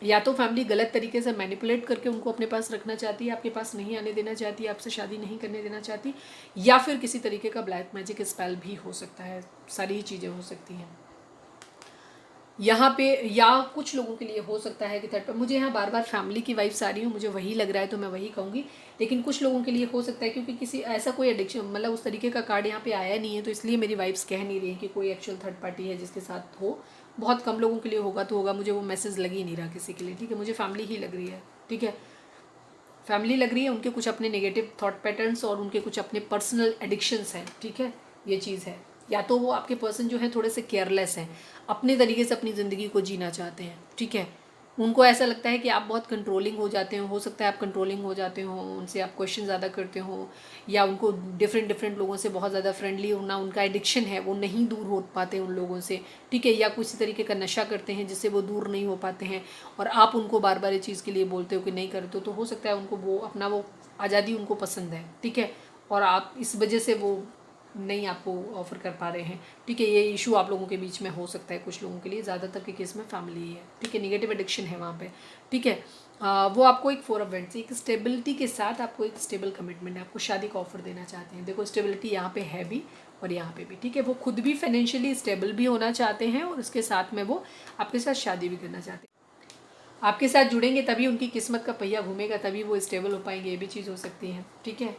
या तो फैमिली गलत तरीके से मैनिपुलेट करके उनको अपने पास रखना चाहती है, आपके पास नहीं आने देना चाहती है, आपसे शादी नहीं करने देना चाहती, या फिर किसी तरीके का ब्लैक मैजिक स्पेल भी हो सकता है। सारी ही चीज़ें हो सकती हैं यहाँ पे। या कुछ लोगों के लिए हो सकता है कि थर्ड पर, मुझे यहाँ बार बार फैमिली की वाइब्स आ रही हूँ, मुझे वही लग रहा है तो मैं वही कहूँगी। लेकिन कुछ लोगों के लिए हो सकता है, क्योंकि किसी ऐसा कोई एडिक्शन, मतलब उस तरीके का कार्ड यहाँ पे आया नहीं है, तो इसलिए मेरी वाइब्स कह नहीं रही कि कोई एक्चुअल थर्ड पार्टी है जिसके साथ हो। बहुत कम लोगों के लिए होगा तो होगा, मुझे वो मैसेज लग ही नहीं रहा किसी के लिए। ठीक है, मुझे फैमिली ही लग रही है। ठीक है, फैमिली लग रही है, उनके कुछ अपने नेगेटिव थॉट पैटर्न्स और उनके कुछ अपने पर्सनल एडिक्शंस हैं। ठीक है, ये चीज़ है। या तो वो आपके पर्सन जो है थोड़े से केयरलेस हैं, अपने तरीके से अपनी ज़िंदगी को जीना चाहते हैं। ठीक है, उनको ऐसा लगता है कि आप बहुत कंट्रोलिंग हो जाते हो सकता है आप कंट्रोलिंग हो जाते हो, उनसे आप क्वेश्चन ज़्यादा करते हो, या उनको डिफरेंट लोगों से बहुत ज़्यादा फ्रेंडली होना उनका एडिक्शन है, वो नहीं दूर हो पाते उन लोगों से। ठीक है, या किसी तरीके का नशा करते हैं जिससे वो दूर नहीं हो पाते हैं, और आप उनको बार बार ये चीज़ के लिए बोलते हो कि नहीं करते हो, तो हो सकता है उनको वो अपना वो आज़ादी उनको पसंद है। ठीक है, और आप इस वजह से वो नहीं आपको ऑफर कर पा रहे हैं। ठीक है, ये इशू आप लोगों के बीच में हो सकता है कुछ लोगों के लिए, ज़्यादातर के केस में फैमिली ही है। ठीक है, निगेटिव एडिक्शन है वहाँ पे। ठीक है, वो आपको एक 4 ऑफ वेंट्स, एक स्टेबिलिटी के साथ आपको एक स्टेबल कमिटमेंट है, आपको शादी का ऑफर देना चाहते हैं। देखो स्टेबिलिटी यहाँ पे है भी और यहाँ पे भी। ठीक है, वो खुद भी फाइनेंशियली स्टेबल भी होना चाहते हैं और उसके साथ में वो आपके साथ शादी भी करना चाहते हैं। आपके साथ जुड़ेंगे तभी उनकी किस्मत का पहिया घूमेगा, तभी वो स्टेबल हो पाएंगे, ये भी चीज़ हो सकती है। ठीक है,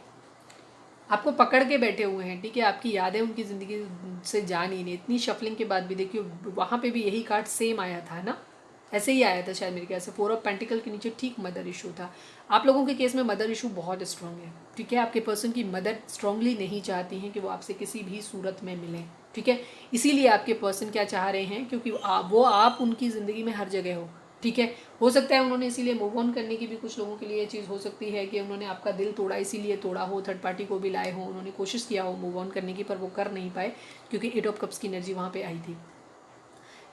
आपको पकड़ के बैठे हुए हैं। ठीक है, आपकी यादें उनकी ज़िंदगी से जा नहीं रही। इतनी शफलिंग के बाद भी देखिए वहाँ पे भी यही कार्ड सेम आया था ना, ऐसे ही आया था शायद मेरे ख्याल से। 4 ऑफ पेंटिकल के नीचे ठीक मदर इशू था। आप लोगों के केस में मदर इशू बहुत स्ट्रांग है। ठीक है, आपके पर्सन की मदर स्ट्रांगली नहीं चाहती हैं कि वो आपसे किसी भी सूरत में मिलें। ठीक है, इसीलिए आपके पर्सन क्या चाह रहे हैं, क्योंकि वो आप उनकी ज़िंदगी में हर जगह हो। ठीक है, हो सकता है उन्होंने इसीलिए मूव ऑन करने की भी, कुछ लोगों के लिए ये चीज़ हो सकती है कि उन्होंने आपका दिल तोड़ा, इसीलिए तोड़ा हो, थर्ड पार्टी को भी लाए हो, उन्होंने कोशिश किया हो मूव ऑन करने की, पर वो कर नहीं पाए क्योंकि 8 ऑफ कप्स की एनर्जी वहाँ पे आई थी।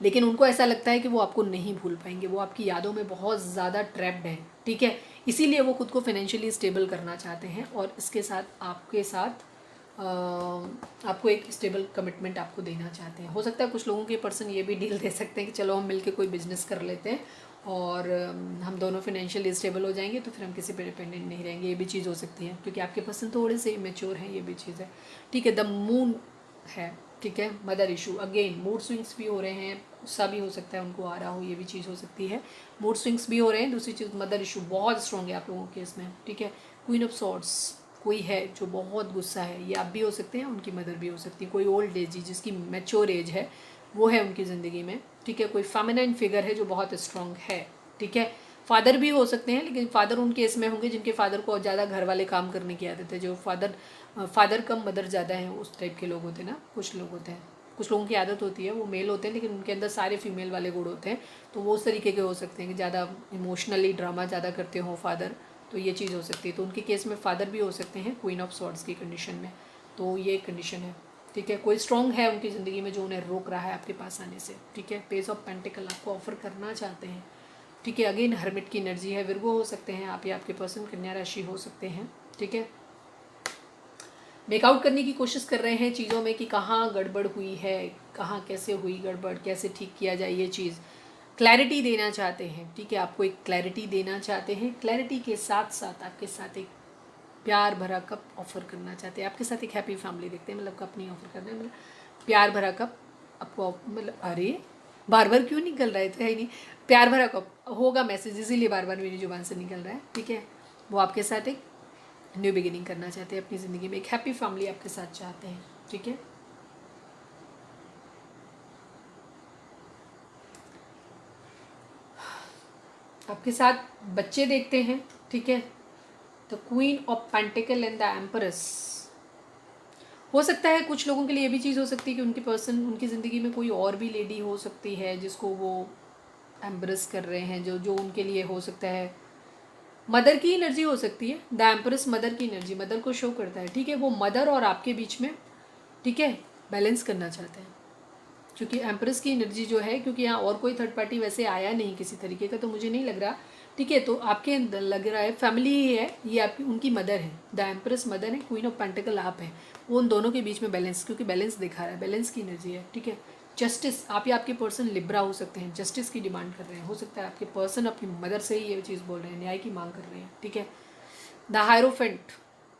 लेकिन उनको ऐसा लगता है कि वो आपको नहीं भूल पाएंगे, वो आपकी यादों में बहुत ज़्यादा ट्रैप्ड है। ठीक है, इसीलिए वो खुद को फाइनेंशियली स्टेबल करना चाहते हैं और इसके साथ आपके साथ आपको एक स्टेबल कमिटमेंट आपको देना चाहते हैं। हो सकता है कुछ लोगों के पर्सन ये भी डील दे सकते हैं कि चलो हम मिलके कोई बिजनेस कर लेते हैं और हम दोनों फाइनेंशियली स्टेबल हो जाएंगे, तो फिर हम किसी पे डिपेंडेंट नहीं रहेंगे, ये भी चीज़ हो सकती है, क्योंकि आपके पर्सन थोड़े से इमेच्योर हैं, ये भी चीज़ है। ठीक है, द मून है। ठीक है, mother issue again, mood swings भी हो रहे हैं, गुस्सा भी हो सकता है उनको आ रहा हो, ये भी चीज़ हो सकती है। मूड स्विंग्स भी हो रहे हैं। दूसरी चीज़ मदर इशू बहुत स्ट्रॉन्ग है आप लोगों के इसमें। ठीक है, क्वीन ऑफ सॉर्ड्स, कोई है जो बहुत गुस्सा है, ये आप भी हो सकते हैं, उनकी मदर भी हो सकती है। कोई ओल्ड एज जिसकी मैच्योर एज है वो है उनकी ज़िंदगी में। ठीक है, कोई फेमिनाइन फिगर है जो बहुत स्ट्रॉन्ग है। ठीक है, फादर भी हो सकते हैं, लेकिन फादर उन केस में होंगे जिनके फादर को ज़्यादा घर वाले काम करने की आदत है, जो फादर कम मदर ज़्यादा है, उस टाइप के लोग होते हैं ना। कुछ लोग होते हैं, कुछ लोगों की आदत होती है, वो मेल होते हैं लेकिन उनके अंदर सारे फीमेल वाले गुण होते हैं, तो वो उस तरीके के हो सकते हैं कि ज़्यादा इमोशनली ड्रामा ज़्यादा करते हो फादर, तो ये चीज़ हो सकती है। तो उनके केस में फादर भी हो सकते हैं क्वीन ऑफ सॉर्ड्स की कंडीशन में, तो ये कंडीशन है। ठीक है, कोई स्ट्रॉन्ग है उनकी ज़िंदगी में जो उन्हें रोक रहा है आपके पास आने से। ठीक है, पेज ऑफ पेंटिकल आपको ऑफर करना चाहते हैं। ठीक है, अगेन हर्मिट की एनर्जी है, विर्गो हो सकते हैं आप या आपके पर्सन, कन्या राशि हो सकते हैं। ठीक है, मेकआउट करने की कोशिश कर रहे हैं चीज़ों में कि कहाँ गड़बड़ हुई है, कहाँ कैसे हुई गड़बड़, कैसे ठीक किया जाए, ये चीज़ क्लैरिटी देना चाहते हैं। ठीक है, आपको एक क्लैरिटी देना चाहते हैं, क्लैरिटी के साथ साथ आपके साथ एक प्यार भरा कप ऑफर करना चाहते हैं, आपके साथ एक हैप्पी फैमिली देखते हैं, मतलब कप नहीं ऑफर करना है, मतलब प्यार भरा कप आपको, मतलब अरे बार बार क्यों निकल रहा है, तो है ही नहीं, प्यार भरा कप होगा मैसेज, इसीलिए बार बार मेरी जुबान से निकल रहा है। ठीक है, वो आपके साथ एक न्यू बिगिनिंग करना चाहते हैं अपनी ज़िंदगी में, एक हैप्पी फैमिली आपके साथ चाहते हैं। ठीक है, आपके साथ बच्चे देखते हैं। ठीक है, the queen of pentacles and the empress. हो सकता है कुछ लोगों के लिए ये भी चीज़ हो सकती है कि उनके पर्सन, उनकी ज़िंदगी में कोई और भी लेडी हो सकती है जिसको वो एम्ब्रेस कर रहे हैं, जो जो उनके लिए हो सकता है मदर की एनर्जी हो सकती है, द एम्प्रेस मदर की एनर्जी, मदर को शो करता है, ठीक है। वो मदर और आपके बीच में, ठीक है, बैलेंस करना चाहते हैं, क्योंकि एम्प्रेस की एनर्जी जो है, क्योंकि यहाँ और कोई थर्ड पार्टी वैसे आया नहीं किसी तरीके का, तो मुझे नहीं लग रहा, ठीक है। तो आपके अंदर लग रहा है फैमिली ही है, ये आपकी उनकी मदर है, द एम्प्रेस मदर है, क्वीन ऑफ पेंटिकल आप है, वो उन दोनों के बीच में बैलेंस, क्योंकि बैलेंस दिखा रहा है, बैलेंस की एनर्जी है, ठीक है। जस्टिस, आप या आपके पर्सन लिब्रा हो सकते हैं, जस्टिस की डिमांड कर रहे हैं, हो सकता है आपके पर्सन अपनी मदर से ही ये चीज़ बोल रहे हैं, न्याय की मांग कर रहे हैं, ठीक है। द हायरोफेंट,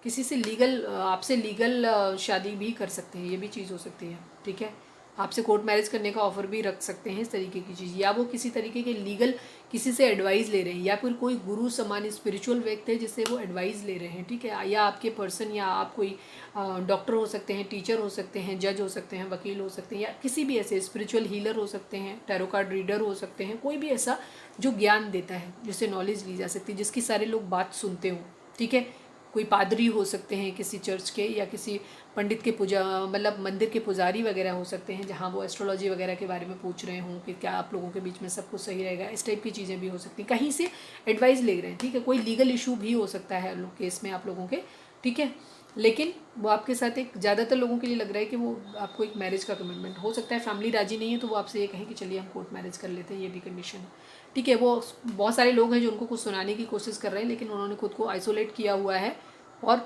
किसी से लीगल, आपसे लीगल शादी भी कर सकते हैं, ये भी चीज़ हो सकती है, ठीक है। आपसे कोर्ट मैरिज करने का ऑफर भी रख सकते हैं, इस तरीके की चीज़, या वो किसी तरीके के लीगल किसी से एडवाइस ले रहे हैं, या फिर कोई गुरु समान स्पिरिचुअल व्यक्ति है जिससे वो एडवाइस ले रहे हैं, ठीक है। या आपके पर्सन, या आप कोई डॉक्टर हो सकते हैं, टीचर हो सकते हैं, जज हो सकते हैं, वकील हो सकते हैं, या किसी भी ऐसे स्पिरिचुअल हीलर हो सकते हैं, टैरो कार्ड रीडर हो सकते हैं, कोई भी ऐसा जो ज्ञान देता है, जिससे नॉलेज ली जा सकती है, जिसकी सारे लोग बात सुनते हो, ठीक है। कोई पादरी हो सकते हैं किसी चर्च के, या किसी पंडित के पूजा, मतलब मंदिर के पुजारी वगैरह हो सकते हैं, जहाँ वो एस्ट्रोलॉजी वगैरह के बारे में पूछ रहे हों कि क्या आप लोगों के बीच में सब कुछ सही रहेगा, इस टाइप की चीज़ें भी हो सकती हैं, कहीं से एडवाइस ले रहे हैं, ठीक है। कोई लीगल इशू भी हो सकता है केस में आप लोगों के, ठीक है। लेकिन वो आपके साथ एक, ज़्यादातर लोगों के लिए लग रहा है कि वो आपको एक मैरिज का कमिटमेंट हो सकता है, फैमिली राजी नहीं है तो वो आपसे ये कहें कि चलिए हम कोर्ट मैरिज कर लेते हैं, ये भी कंडीशन है, ठीक है। वो बहुत सारे लोग हैं जो उनको कुछ सुनाने की कोशिश कर रहे हैं, लेकिन उन्होंने खुद को आइसोलेट किया हुआ है और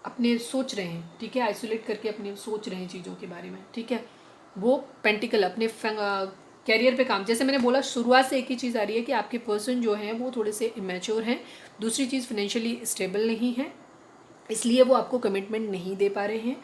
अपने सोच रहे हैं, ठीक है, आइसोलेट करके अपने सोच रहे हैं चीज़ों के बारे में, ठीक है। वो पेंटिकल अपने कैरियर पे काम, जैसे मैंने बोला शुरुआत से एक ही चीज़ आ रही है कि आपके पर्सन जो हैं वो थोड़े से इमेच्योर हैं, दूसरी चीज़ फाइनेंशियली स्टेबल नहीं है, इसलिए वो आपको कमिटमेंट नहीं दे पा रहे हैं।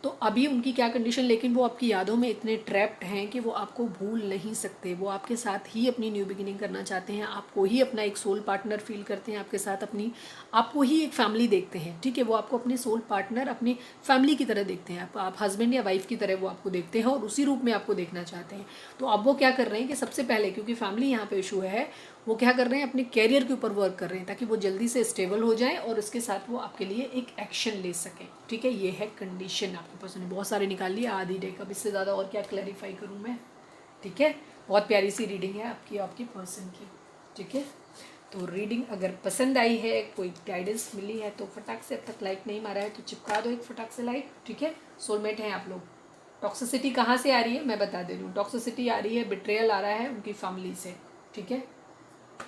तो अभी उनकी क्या कंडीशन, लेकिन वो आपकी यादों में इतने ट्रैप्ड हैं कि वो आपको भूल नहीं सकते, वो आपके साथ ही अपनी न्यू बिगिनिंग करना चाहते हैं, आपको ही अपना एक सोल पार्टनर फील करते हैं, आपके साथ अपनी, आपको ही एक फैमिली देखते हैं, ठीक है। वो आपको अपने सोल पार्टनर, अपनी फैमिली की तरह देखते हैं, आप हस्बैंड या वाइफ की तरह वो आपको देखते हैं और उसी रूप में आपको देखना चाहते हैं। तो अब वो क्या कर रहे हैं कि सबसे पहले, क्योंकि फैमिली यहाँ पे इशू है, वो क्या कर रहे हैं, अपने कैरियर के ऊपर वर्क कर रहे हैं ताकि वो जल्दी से स्टेबल हो जाएं और उसके साथ वो आपके लिए एक एक्शन ले सकें, ठीक है। ये है कंडीशन, आपके पर्सन ने बहुत सारे निकाल लिए आधी डेक, अब इससे ज़्यादा और क्या क्लैरिफाई करूँ मैं, ठीक है। बहुत प्यारी सी रीडिंग है आपकी, आपकी पर्सन की, ठीक है। तो रीडिंग अगर पसंद आई है, कोई गाइडेंस मिली है तो फटाक से, अब तक लाइक नहीं मारा है तो चिपका दो एक फटाक से लाइक, ठीक है। सोलमेट हैं आप लोग। टॉक्सिसिटी कहाँ से आ रही है मैं बता दे रही हूँ, टॉक्सिसिटी आ रही है, बिट्रेयल आ रहा है उनकी फैमिली से, ठीक है।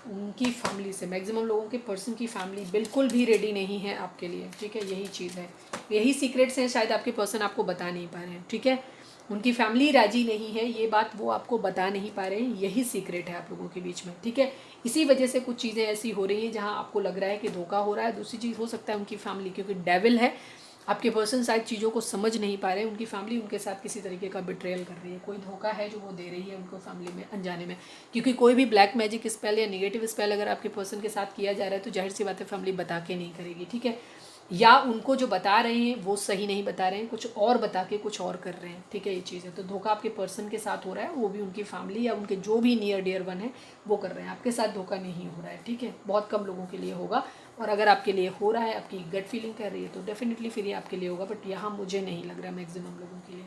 उनकी फैमिली से, मैक्सिमम लोगों के पर्सन की फैमिली बिल्कुल भी रेडी नहीं है आपके लिए, ठीक है। यही चीज़ है, यही सीक्रेट्स हैं, शायद आपके पर्सन आपको बता नहीं पा रहे हैं, ठीक है। उनकी फैमिली राजी नहीं है, ये बात वो आपको बता नहीं पा रहे हैं, यही सीक्रेट है आप लोगों के बीच में, ठीक है। इसी वजह से कुछ चीज़ें ऐसी हो रही हैं जहाँ आपको लग रहा है कि धोखा हो रहा है। दूसरी चीज़ हो सकता है उनकी फैमिली, क्योंकि डेविल है, आपके पर्सन शायद चीज़ों को समझ नहीं पा रहे हैं, उनकी फैमिली उनके साथ किसी तरीके का बिट्रेयल कर रही है, कोई धोखा है जो वो दे रही है उनको फैमिली में अनजाने में। क्योंकि कोई भी ब्लैक मैजिक स्पेल या नेगेटिव स्पेल अगर आपके पर्सन के साथ किया जा रहा है तो जाहिर सी बात है फैमिली बता के नहीं करेगी, ठीक है। या उनको जो बता रहे हैं वो सही नहीं बता रहे हैं, कुछ और बता के कुछ और कर रहे हैं, ठीक है। ये चीज़ है, तो धोखा आपके पर्सन के साथ हो रहा है, वो भी उनकी फैमिली या उनके जो भी नियर डियर वन है वो कर रहे हैं, आपके साथ धोखा नहीं हो रहा है, ठीक है। बहुत कम लोगों के लिए होगा, और अगर आपके लिए हो रहा है, आपकी गट फीलिंग कर रही है तो डेफिनेटली फिर ये आपके लिए होगा, बट यहाँ मुझे नहीं लग रहा मैक्सिमम लोगों के लिए।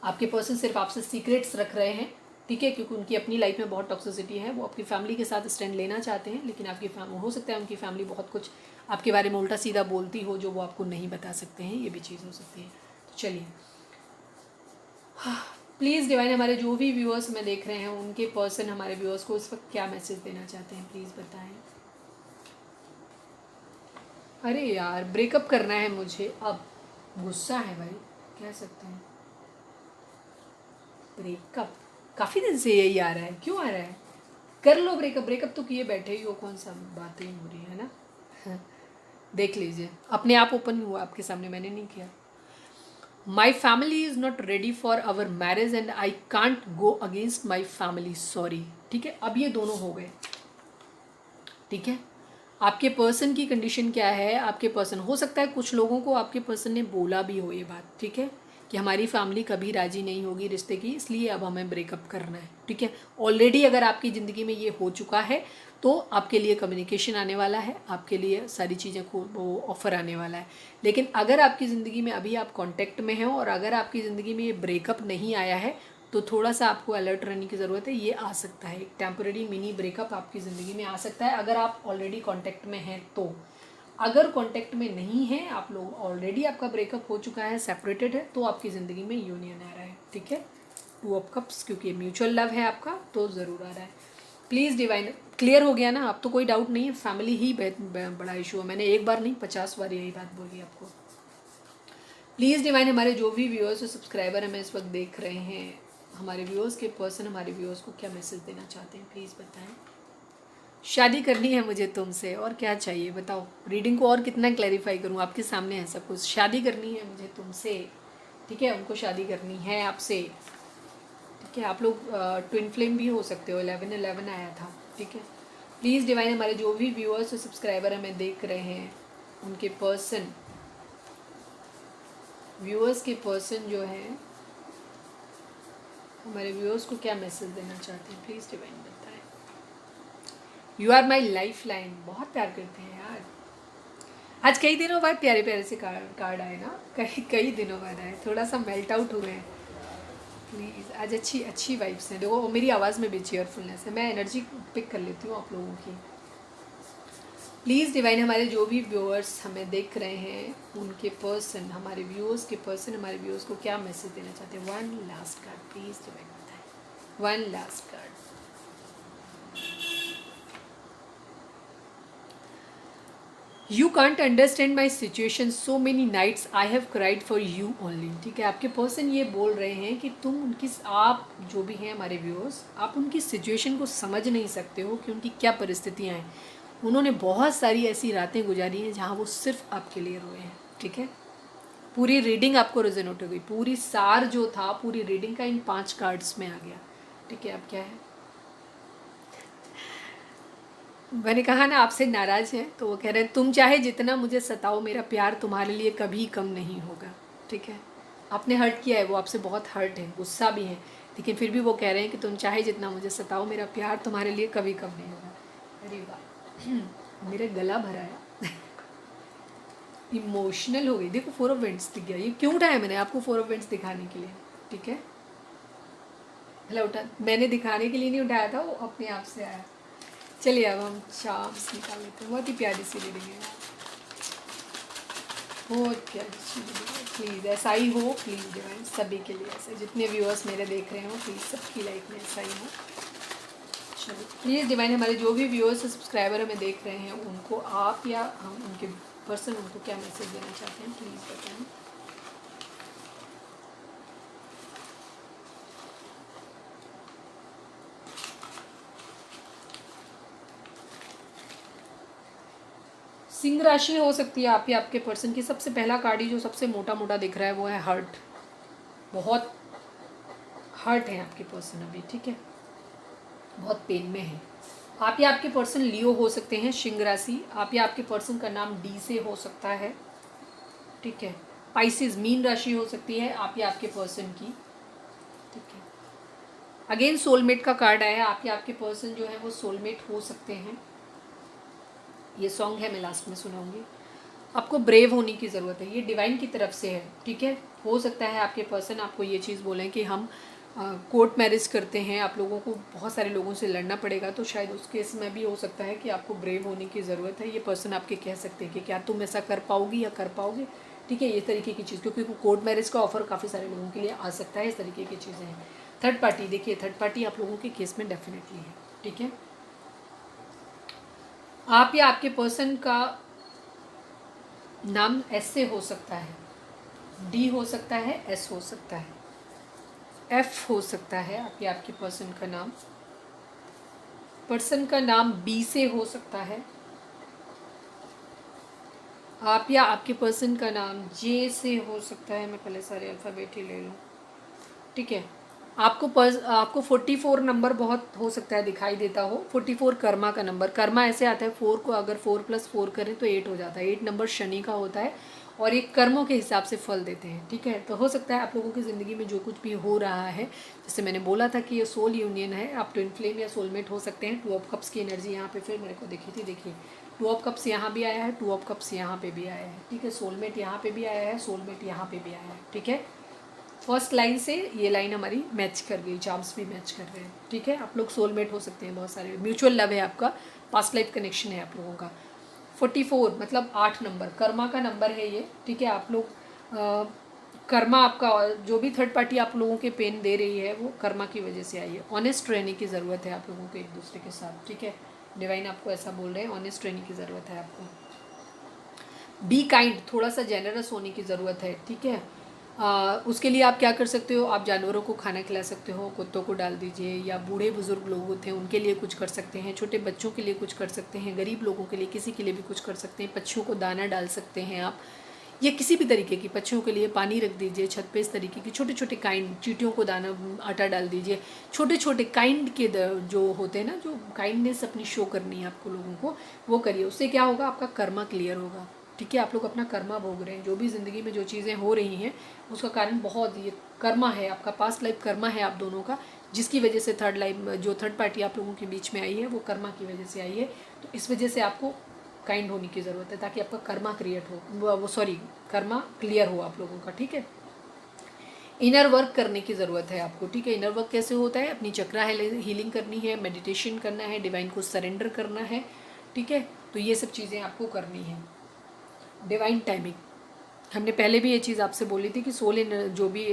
आपके पर्सन सिर्फ आपसे सीक्रेट्स रख रहे हैं, ठीक है, क्योंकि उनकी अपनी लाइफ में बहुत टॉक्सिसिटी है, वो आपकी फैमिली के साथ स्टैंड लेना चाहते हैं, लेकिन आपकी हो सकता है उनकी फैमिली बहुत कुछ आपके बारे में उल्टा सीधा बोलती हो जो वो आपको नहीं बता सकते हैं, ये भी चीज़ हो सकती है। तो चलिए, प्लीज़ डिवाइन, हमारे जो भी व्यूअर्स में देख रहे हैं उनके पर्सन हमारे व्यूअर्स को इस वक्त क्या मैसेज देना चाहते हैं, प्लीज़ बताएं। अरे यार, ब्रेकअप करना है मुझे, अब गुस्सा है भाई, कह सकते हैं ब्रेकअप, काफ़ी दिन से यही आ रहा है, क्यों आ रहा है, कर लो ब्रेकअप, ब्रेकअप तो किए बैठे ही हो, कौन सा बातें हो रही है ना। देख लीजिए, अपने आप ओपन हुआ आपके सामने, मैंने नहीं किया। My family is not ready for our marriage and I can't go against my family, sorry, ठीक है। अब ये दोनों हो गए, ठीक है। आपके पर्सन की कंडीशन क्या है, आपके पर्सन, हो सकता है कुछ लोगों को आपके पर्सन ने बोला भी हो ये बात, ठीक है, कि हमारी फैमिली कभी राजी नहीं होगी रिश्ते की, इसलिए अब हमें ब्रेकअप करना है, ठीक है। ऑलरेडी अगर आपकी ज़िंदगी में ये हो चुका है तो आपके लिए कम्युनिकेशन आने वाला है, आपके लिए सारी चीज़ें को वो ऑफ़र आने वाला है। लेकिन अगर आपकी ज़िंदगी में अभी आप कांटेक्ट में हैं और अगर आपकी ज़िंदगी में ये ब्रेकअप नहीं आया है तो थोड़ा सा आपको अलर्ट रहने की ज़रूरत है। ये आ सकता है, एक टेम्पररी मिनी ब्रेकअप आपकी ज़िंदगी में आ सकता है अगर आप ऑलरेडी कॉन्टैक्ट में हैं तो। अगर कॉन्टैक्ट में नहीं है, आप लोग ऑलरेडी आपका ब्रेकअप हो चुका है, सेपरेटेड है, तो आपकी ज़िंदगी में यूनियन आ रहा है, ठीक है। 2 ऑफ कप्स, क्योंकि म्यूचुअल लव है आपका, तो ज़रूर आ रहा है। प्लीज़ डिवाइन, क्लियर हो गया ना? अब तो कोई डाउट नहीं है, फैमिली ही बड़ा इशू है। मैंने एक बार नहीं 50 बार यही बात बोली आपको। प्लीज़ डिवाइन, हमारे जो भी व्यूअर्स और सब्सक्राइबर हमें इस वक्त देख रहे हैं, हमारे व्यूअर्स के पर्सन हमारे व्यूअर्स को क्या मैसेज देना चाहते हैं, प्लीज़ बताएं। शादी करनी है मुझे तुमसे, और क्या चाहिए बताओ। रीडिंग को और कितना क्लैरिफाई करूँ, आपके सामने है सब कुछ। शादी करनी है मुझे तुमसे, ठीक है, उनको शादी करनी है आपसे, ठीक है। आप लोग ट्विन फ्लेम भी हो सकते हो, 11-11 आया था, ठीक है। प्लीज़ डिवाइन, हमारे जो भी व्यूअर्स और सब्सक्राइबर हमें देख रहे हैं, उनके पर्सन, व्यूअर्स के पर्सन जो है, हमारे व्यूअर्स को क्या मैसेज देना चाहते हैं, प्लीज़ डिवाइन बताएं। You are my life line, बहुत प्यार करते हैं यार। आज कई दिनों बाद प्यारे प्यारे से कार्ड आए ना, कई दिनों बाद आए, थोड़ा सा मेल्ट आउट हुए हैं। प्लीज़ आज अच्छी वाइब्स हैं। देखो मेरी आवाज़ में भी चेयरफुलनेस है, मैं एनर्जी पिक कर लेती हूँ आप लोगों की। प्लीज़ डिवाइन, हमारे जो भी व्यूअर्स हमें देख रहे हैं, उनके पर्सन, हमारे व्यूअर्स के पर्सन हमारे व्यूअर्स को क्या मैसेज देना चाहते हैं। 1 लास्ट कार्ड प्लीज़ डिवाइन बताएं। 1 last card. You can't understand my situation, so many nights I have cried for you only, ठीक है। आपके पर्सन ये बोल रहे हैं कि तुम उनकी, आप जो भी हैं हमारे व्यूअर्स, आप उनकी सिचुएशन को समझ नहीं सकते हो कि उनकी क्या परिस्थितियाँ हैं। उन्होंने बहुत सारी ऐसी रातें गुजारी हैं जहाँ वो सिर्फ आपके लिए रोए हैं, ठीक है। पूरी रीडिंग आपको रेजोनेट हो गई, पूरी सार जो था पूरी रीडिंग का इन 5 कार्ड्स में आ गया, ठीक है। अब क्या है, मैंने कहा ना आपसे नाराज़ है, तो वो कह रहे हैं तुम चाहे जितना मुझे सताओ, मेरा प्यार तुम्हारे लिए कभी कम नहीं होगा, ठीक है। आपने हर्ट किया है, वो आपसे बहुत हर्ट है, गुस्सा भी है, लेकिन फिर भी वो कह रहे हैं कि तुम चाहे जितना मुझे सताओ, मेरा प्यार तुम्हारे लिए कभी कम नहीं होगा। अरे वाह, मेरा गला भरा है। इमोशनल हो गई। देखो 4 ऑफ वेंट्स दिख गया, ये क्यों उठाया मैंने आपको 4 ऑफ वेंट्स दिखाने के लिए, ठीक है। मतलब उठा, मैंने दिखाने के लिए नहीं उठाया था, वो अपने आप से आया। चलिए अब हम चार्म्स निकाल लेते हैं। बहुत ही प्यारी सी रीडिंग है, बहुत प्यारी सी रीडिंग है। प्लीज़ ऐसा ही हो, प्लीज़ डिवाइन, सभी के लिए ऐसा, जितने व्यूअर्स मेरे देख रहे हो, प्लीज़ सबकी लाइफ में ऐसा ही हो। चलो प्लीज़ डिवाइन, हमारे जो भी व्यूअर्स और सब्सक्राइबर हमें देख रहे हैं, उनको आप या हम उनके पर्सन उनको क्या मैसेज देना चाहते हैं, प्लीज़ बताएं। सिंह राशि हो सकती है आप या आपके पर्सन की। सबसे पहला कार्ड ही जो सबसे मोटा मोटा दिख रहा है वो है हर्ट। बहुत हर्ट है आपके पर्सन अभी, ठीक है, बहुत पेन में है। आप या आपके पर्सन लियो हो सकते हैं, सिंह राशि। आप या आपके पर्सन का नाम डी से हो सकता है, ठीक है। पाइसिस मीन राशि हो सकती है आप या आपके पर्सन की, ठीक है। अगेन सोलमेट का कार्ड आया, आप या आपके पर्सन जो है वो सोलमेट हो सकते हैं। ये सॉन्ग है, मैं लास्ट में सुनाऊंगी। आपको ब्रेव होने की ज़रूरत है, ये डिवाइन की तरफ से है, ठीक है। हो सकता है आपके पर्सन आपको ये चीज़ बोलें कि हम कोर्ट मैरिज करते हैं, आप लोगों को बहुत सारे लोगों से लड़ना पड़ेगा, तो शायद उस केस में भी हो सकता है कि आपको ब्रेव होने की ज़रूरत है। ये पर्सन आपके कह सकते हैं कि क्या तुम ऐसा कर पाओगी या कर पाओगे, ठीक है। ये तरीके की चीज़, क्योंकि कोर्ट मैरिज का ऑफर काफ़ी सारे लोगों के लिए आ सकता है, इस तरीके की चीज़ें हैं। थर्ड पार्टी, देखिए थर्ड पार्टी आप लोगों के केस में डेफिनेटली है, ठीक है। आप या आपके पर्सन का नाम एस से हो सकता है, डी हो सकता है, एस हो सकता है, एफ हो सकता है। आप या आपके पर्सन का नाम बी से हो सकता है। आप या आपके पर्सन का नाम जे से हो सकता है। मैं पहले सारे अल्फ़ाबेट ही ले लूँ, ठीक है। आपको 44 नंबर बहुत हो सकता है दिखाई देता हो। 44 कर्मा का नंबर, कर्मा ऐसे आता है 4 को अगर 4 + 4 करें तो 8 हो जाता है। 8 नंबर शनि का होता है और एक कर्मों के हिसाब से फल देते हैं, ठीक है। तो हो सकता है आप लोगों की ज़िंदगी में जो कुछ भी हो रहा है, जैसे मैंने बोला था कि ये सोल यूनियन है, आप ट्विन फ्लेम या सोलमेट हो सकते हैं। 2 ऑफ कप्स की एनर्जी यहाँ पे फिर मेरे को दिखी थी, देखिए 2 ऑफ कप्स यहाँ भी आया है, 2 ऑफ कप्स यहाँ पे भी आया है, ठीक है। सोलमेट यहाँ पे भी आया है, सोलमेट यहाँ पे भी आया है, ठीक है। फर्स्ट लाइन से ये लाइन हमारी मैच कर गई, चार्म्स भी मैच कर रहे हैं, ठीक है। आप लोग सोलमेट हो सकते हैं, बहुत सारे म्यूचुअल लव है आपका, पास्ट लाइफ कनेक्शन है आप लोगों का। 44 मतलब 8 नंबर कर्मा का नंबर है ये, ठीक है। आप लोग कर्मा आपका, जो भी थर्ड पार्टी आप लोगों के पेन दे रही है वो कर्मा की वजह से आई है। ऑनेस्ट रहने की ज़रूरत है आप लोगों को एक दूसरे के साथ, ठीक है। डिवाइन आपको ऐसा बोल रहे हैं, ऑनेस्ट रहने की ज़रूरत है आपको। बी काइंड, थोड़ा सा जेनरस होने की ज़रूरत है, ठीक है। उसके लिए आप क्या कर सकते हो, आप जानवरों को खाना खिला सकते हो, कुत्तों को डाल दीजिए, या बूढ़े बुजुर्ग लोग होते हैं उनके लिए कुछ कर सकते हैं, छोटे बच्चों के लिए कुछ कर सकते हैं, गरीब लोगों के लिए किसी के लिए भी कुछ कर सकते हैं, पक्षियों को दाना डाल सकते हैं आप, या किसी भी तरीके की पक्षियों के लिए पानी रख दीजिए छत पे। इस तरीके की छोटे छोटे काइंड, चींटियों को दाना आटा डाल दीजिए, छोटे छोटे काइंड के जो होते हैं ना, जो काइंडनेस अपनी शो करनी है आपको लोगों को, वो करिए। उससे क्या होगा, आपका कर्मा क्लियर होगा, ठीक है। आप लोग अपना कर्मा भोग रहे हैं, जो भी ज़िंदगी में जो चीज़ें हो रही हैं उसका कारण बहुत ये कर्मा है, आपका पास्ट लाइफ कर्मा है आप दोनों का, जिसकी वजह से थर्ड लाइफ जो थर्ड पार्टी आप लोगों के बीच में आई है वो कर्मा की वजह से आई है। तो इस वजह से आपको काइंड होने की ज़रूरत है, ताकि आपका कर्मा क्रिएट हो, वो सॉरी कर्मा क्लियर हो आप लोगों का, ठीक है। इनर वर्क करने की ज़रूरत है आपको, ठीक है। इनर वर्क कैसे होता है, अपनी चक्रा हीलिंग करनी है, मेडिटेशन करना है, डिवाइन को सरेंडर करना है, ठीक है। तो ये सब चीज़ें आपको करनी है। डिवाइन टाइमिंग, हमने पहले भी ये चीज़ आपसे बोली थी कि सोल इन जो भी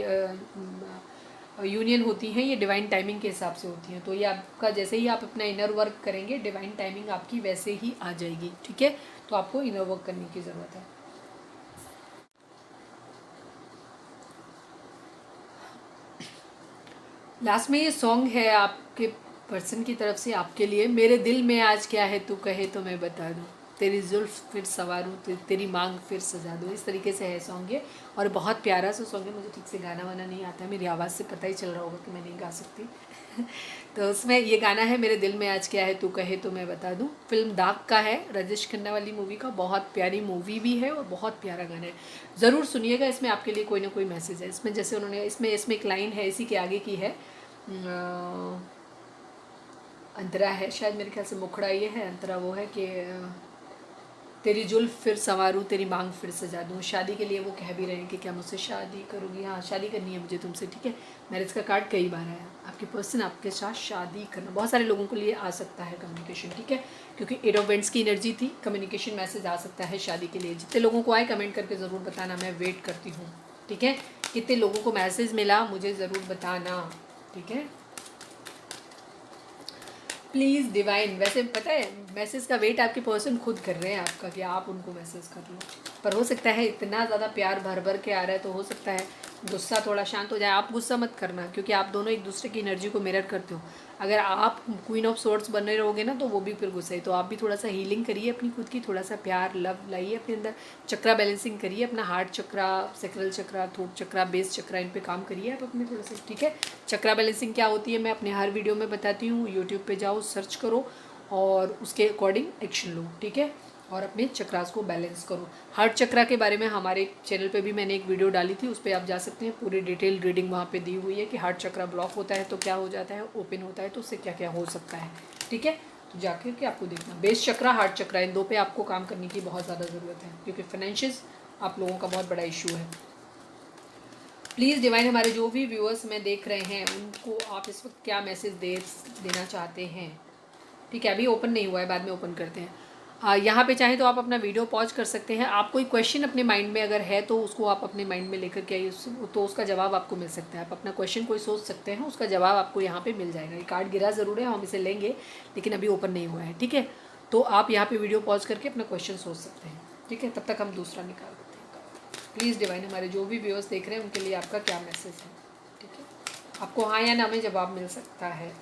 यूनियन होती हैं ये डिवाइन टाइमिंग के हिसाब से होती हैं। तो ये आपका जैसे ही आप अपना इनर वर्क करेंगे डिवाइन टाइमिंग आपकी वैसे ही आ जाएगी, ठीक है। तो आपको इनर वर्क करने की ज़रूरत है। लास्ट में ये सॉन्ग है आपके पर्सन की तरफ से आपके लिए, मेरे दिल में आज क्या है तू कहे तो मैं बता दूँ, तेरी जुल्फ फिर सवारूँ तेरी मांग फिर सजा दूँ। इस तरीके से है सॉन्ग ये, और बहुत प्यारा सा सॉन्ग है। मुझे ठीक से गाना वाना नहीं आता है, मेरी आवाज़ से पता ही चल रहा होगा कि मैं नहीं गा सकती तो उसमें ये गाना है, मेरे दिल में आज क्या है तू कहे तो मैं बता दूँ। फिल्म दाग का है, राजेश खन्ना वाली मूवी का, बहुत प्यारी मूवी भी है और बहुत प्यारा गाना है, ज़रूर सुनिएगा। इसमें आपके लिए कोई ना कोई मैसेज है। इसमें जैसे उन्होंने इसमें एक लाइन है, इसी के आगे की है, अंतरा है शायद, मेरे ख्याल से मुखड़ा ये है, अंतरा वो है कि तेरी जुल्फ फिर संवारूँ तेरी मांग फिर सजा दूँ। शादी के लिए वो कह भी रहे हैं कि क्या मुझसे शादी करोगी, हाँ शादी करनी है मुझे तुमसे, ठीक है। मैरिज का कार्ड कई बार आया, आपके पर्सन आपके साथ शादी करना, बहुत सारे लोगों के लिए आ सकता है कम्युनिकेशन, ठीक है। क्योंकि 8 ऑफ वेंट्स की एनर्जी थी, कम्युनिकेशन मैसेज आ सकता है शादी के लिए। जितने लोगों को आए कमेंट करके ज़रूर बताना, मैं वेट करती हूँ, ठीक है। कितने लोगों को मैसेज मिला मुझे ज़रूर बताना, ठीक है। प्लीज़ डिवाइन, वैसे पता है मैसेज का वेट आपके पर्सन खुद कर रहे हैं आपका, कि आप उनको मैसेज कर लो, पर हो सकता है इतना ज़्यादा प्यार भर भर के आ रहा है तो हो सकता है गुस्सा थोड़ा शांत हो जाए। आप गुस्सा मत करना, क्योंकि आप दोनों एक दूसरे की एनर्जी को मिरर करते हो। अगर आप क्वीन ऑफ सोर्ड्स बने रहोगे ना तो वो भी फिर गुस्सा है। तो आप भी थोड़ा सा हीलिंग करिए अपनी खुद की, थोड़ा सा प्यार लव लाइए अपने अंदर, चक्रा बैलेंसिंग करिए अपना, हार्ट चक्रा, सेक्रल चक्रा, थ्रोट चक्रा, बेस चक्रा, इन पे काम करिए आप अपने थोड़ा सा, ठीक है। चक्रा बैलेंसिंग क्या होती है मैं अपने हर वीडियो में बताती हूँ, यूट्यूब पे जाओ सर्च करो और उसके अकॉर्डिंग एक्शन लो, ठीक है। और अपने चक्रास को बैलेंस करो। हार्ट चक्रा के बारे में हमारे चैनल पे भी मैंने एक वीडियो डाली थी, उस पर आप जा सकते हैं, पूरी डिटेल रीडिंग वहाँ पे दी हुई है कि हार्ट चक्रा ब्लॉक होता है तो क्या हो जाता है, ओपन होता है तो उससे क्या क्या हो सकता है, ठीक है। तो जाकर के आपको देखना, बेस चक्रा हार्ट चक्रा इन दो पे आपको काम करने की बहुत ज़्यादा ज़रूरत है, क्योंकि फाइनेंशियल्स आप लोगों का बहुत बड़ा इशू है। प्लीज़ डिवाइन, हमारे जो भी व्यूअर्स में देख रहे हैं उनको आप इस वक्त क्या मैसेज देना चाहते हैं, ठीक है। अभी ओपन नहीं हुआ है, बाद में ओपन करते हैं। यहाँ पे चाहें तो आप अपना वीडियो पॉज कर सकते हैं। आप कोई क्वेश्चन अपने माइंड में अगर है तो उसको आप अपने माइंड में लेकर के आइए, तो उसका जवाब आपको मिल सकता है। आप अपना क्वेश्चन कोई सोच सकते हैं, उसका जवाब आपको यहाँ पे मिल जाएगा। ये कार्ड गिरा ज़रूर है, हम इसे लेंगे, लेकिन अभी ओपन नहीं हुआ है, ठीक है। तो आप यहाँ पर वीडियो पॉज करके अपना क्वेश्चन सोच सकते हैं, ठीक है। तब तक हम दूसरा निकाल देते हैं। प्लीज़ डिवाइन, हमारे जो भी व्यूअर्स देख रहे हैं उनके लिए आपका क्या मैसेज है, ठीक है। आपको हाँ या ना में जवाब मिल सकता है।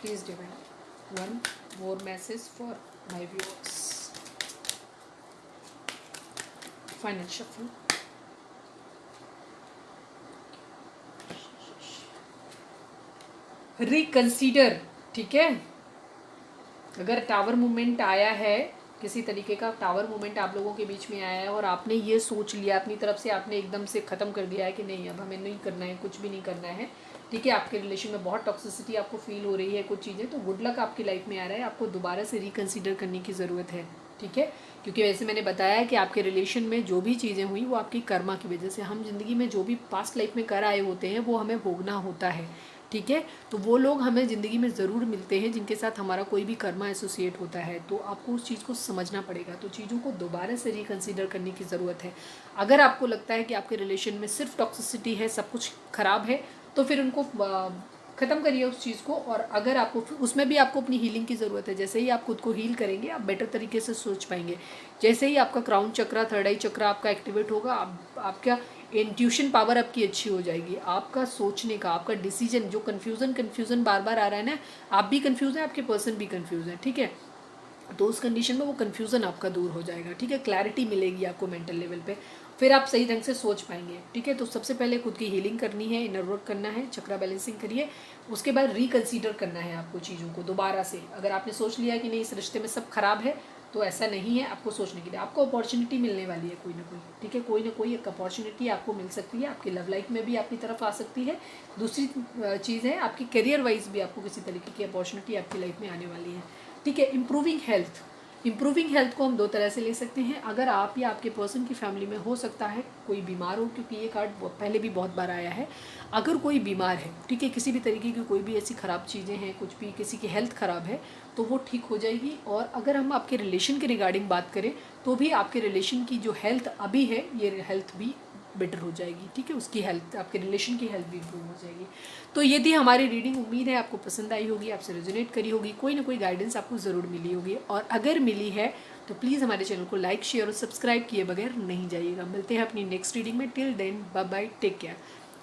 Please divine, one more message for my viewers. Final shuffle. Reconsider, ठीक है। अगर टावर मूवमेंट आया है, किसी तरीके का टावर मूवमेंट आप लोगों के बीच में आया है और आपने ये सोच लिया अपनी तरफ से, आपने एकदम से ख़त्म कर दिया है कि नहीं अब हमें नहीं करना है, कुछ भी नहीं करना है, ठीक है। आपके रिलेशन में बहुत टॉक्सिसिटी आपको फील हो रही है कुछ चीज़ें, तो गुड लक आपकी लाइफ में आ रहा है। आपको दोबारा से रिकंसीडर करने की ज़रूरत है, ठीक है, क्योंकि वैसे मैंने बताया कि आपके रिलेशन में जो भी चीज़ें हुई वो आपकी कर्मा की वजह से, हम ज़िंदगी में जो भी पास्ट लाइफ में कर आए होते हैं वो हमें भोगना होता है। ठीक है, तो वो लोग हमें ज़िंदगी में ज़रूर मिलते हैं जिनके साथ हमारा कोई भी कर्मा एसोसिएट होता है, तो आपको उस चीज़ को समझना पड़ेगा, तो चीज़ों को दोबारा से रिकन्सिडर करने की ज़रूरत है। अगर आपको लगता है कि आपके रिलेशन में सिर्फ टॉक्सिसिटी है, सब कुछ ख़राब है, तो फिर उनको ख़त्म करिए उस चीज़ को। और अगर आपको उसमें भी आपको अपनी हीलिंग की ज़रूरत है, जैसे ही आप खुद को हील करेंगे आप बेटर तरीके से सोच पाएंगे। जैसे ही आपका क्राउन चक्रा, थर्ड आई चक्रा आपका एक्टिवेट होगा, आपका इंट्यूशन पावर आपकी अच्छी हो जाएगी, आपका सोचने का, आपका डिसीजन, जो कन्फ्यूज़न बार बार आ रहा है ना, आप भी कन्फ्यूज़ हैं, आपके पर्सन भी कन्फ्यूज़ है, ठीक है, तो उस कंडीशन में वो कन्फ्यूज़न आपका दूर हो जाएगा। ठीक है, क्लैरिटी मिलेगी आपको मेंटल लेवल पे, फिर आप सही ढंग से सोच पाएंगे। ठीक है, तो सबसे पहले खुद की हीलिंग करनी है, इनर वर्क करना है, चक्रा बैलेंसिंग करिए, उसके बाद रिकन्सीडर करना है आपको चीज़ों को दोबारा से। अगर आपने सोच लिया कि नहीं इस रिश्ते में सब खराब है, तो ऐसा नहीं है, आपको सोचने के लिए आपको अपॉर्चुनिटी मिलने वाली है कोई ना कोई। ठीक है, कोई ना कोई एक अपॉर्चुनिटी आपको मिल सकती है, आपकी लव लाइफ में भी आपकी तरफ आ सकती है। दूसरी चीज़ है आपकी करियर वाइज भी आपको किसी तरीके की अपॉर्चुनिटी आपकी लाइफ में आने वाली है। ठीक है, इम्प्रूविंग हेल्थ को हम दो तरह से ले सकते हैं। अगर आप या आपके पर्सन की फैमिली में हो सकता है कोई बीमार हो, क्योंकि ये कार्ड पहले भी बहुत बार आया है, अगर कोई बीमार है, ठीक है, किसी भी तरीके की कोई भी ऐसी ख़राब चीज़ें हैं, कुछ भी किसी की हेल्थ ख़राब है, तो वो ठीक हो जाएगी। और अगर हम आपके रिलेशन के रिगार्डिंग बात करें, तो भी आपके रिलेशन की जो हेल्थ अभी है, ये हेल्थ भी बेटर हो जाएगी। ठीक है, उसकी हेल्थ, आपके रिलेशन की हेल्थ भी इम्प्रूव हो जाएगी। तो ये थी हमारी रीडिंग, उम्मीद है आपको पसंद आई होगी, आपसे रेजोनेट करी होगी, कोई ना कोई गाइडेंस आपको ज़रूर मिली होगी। और अगर मिली है तो प्लीज़ हमारे चैनल को लाइक, शेयर और सब्सक्राइब किए बगैर नहीं जाइएगा। मिलते हैं अपनी नेक्स्ट रीडिंग में। Till then bye bye, take care,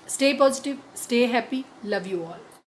stay positive, stay happy, love you all.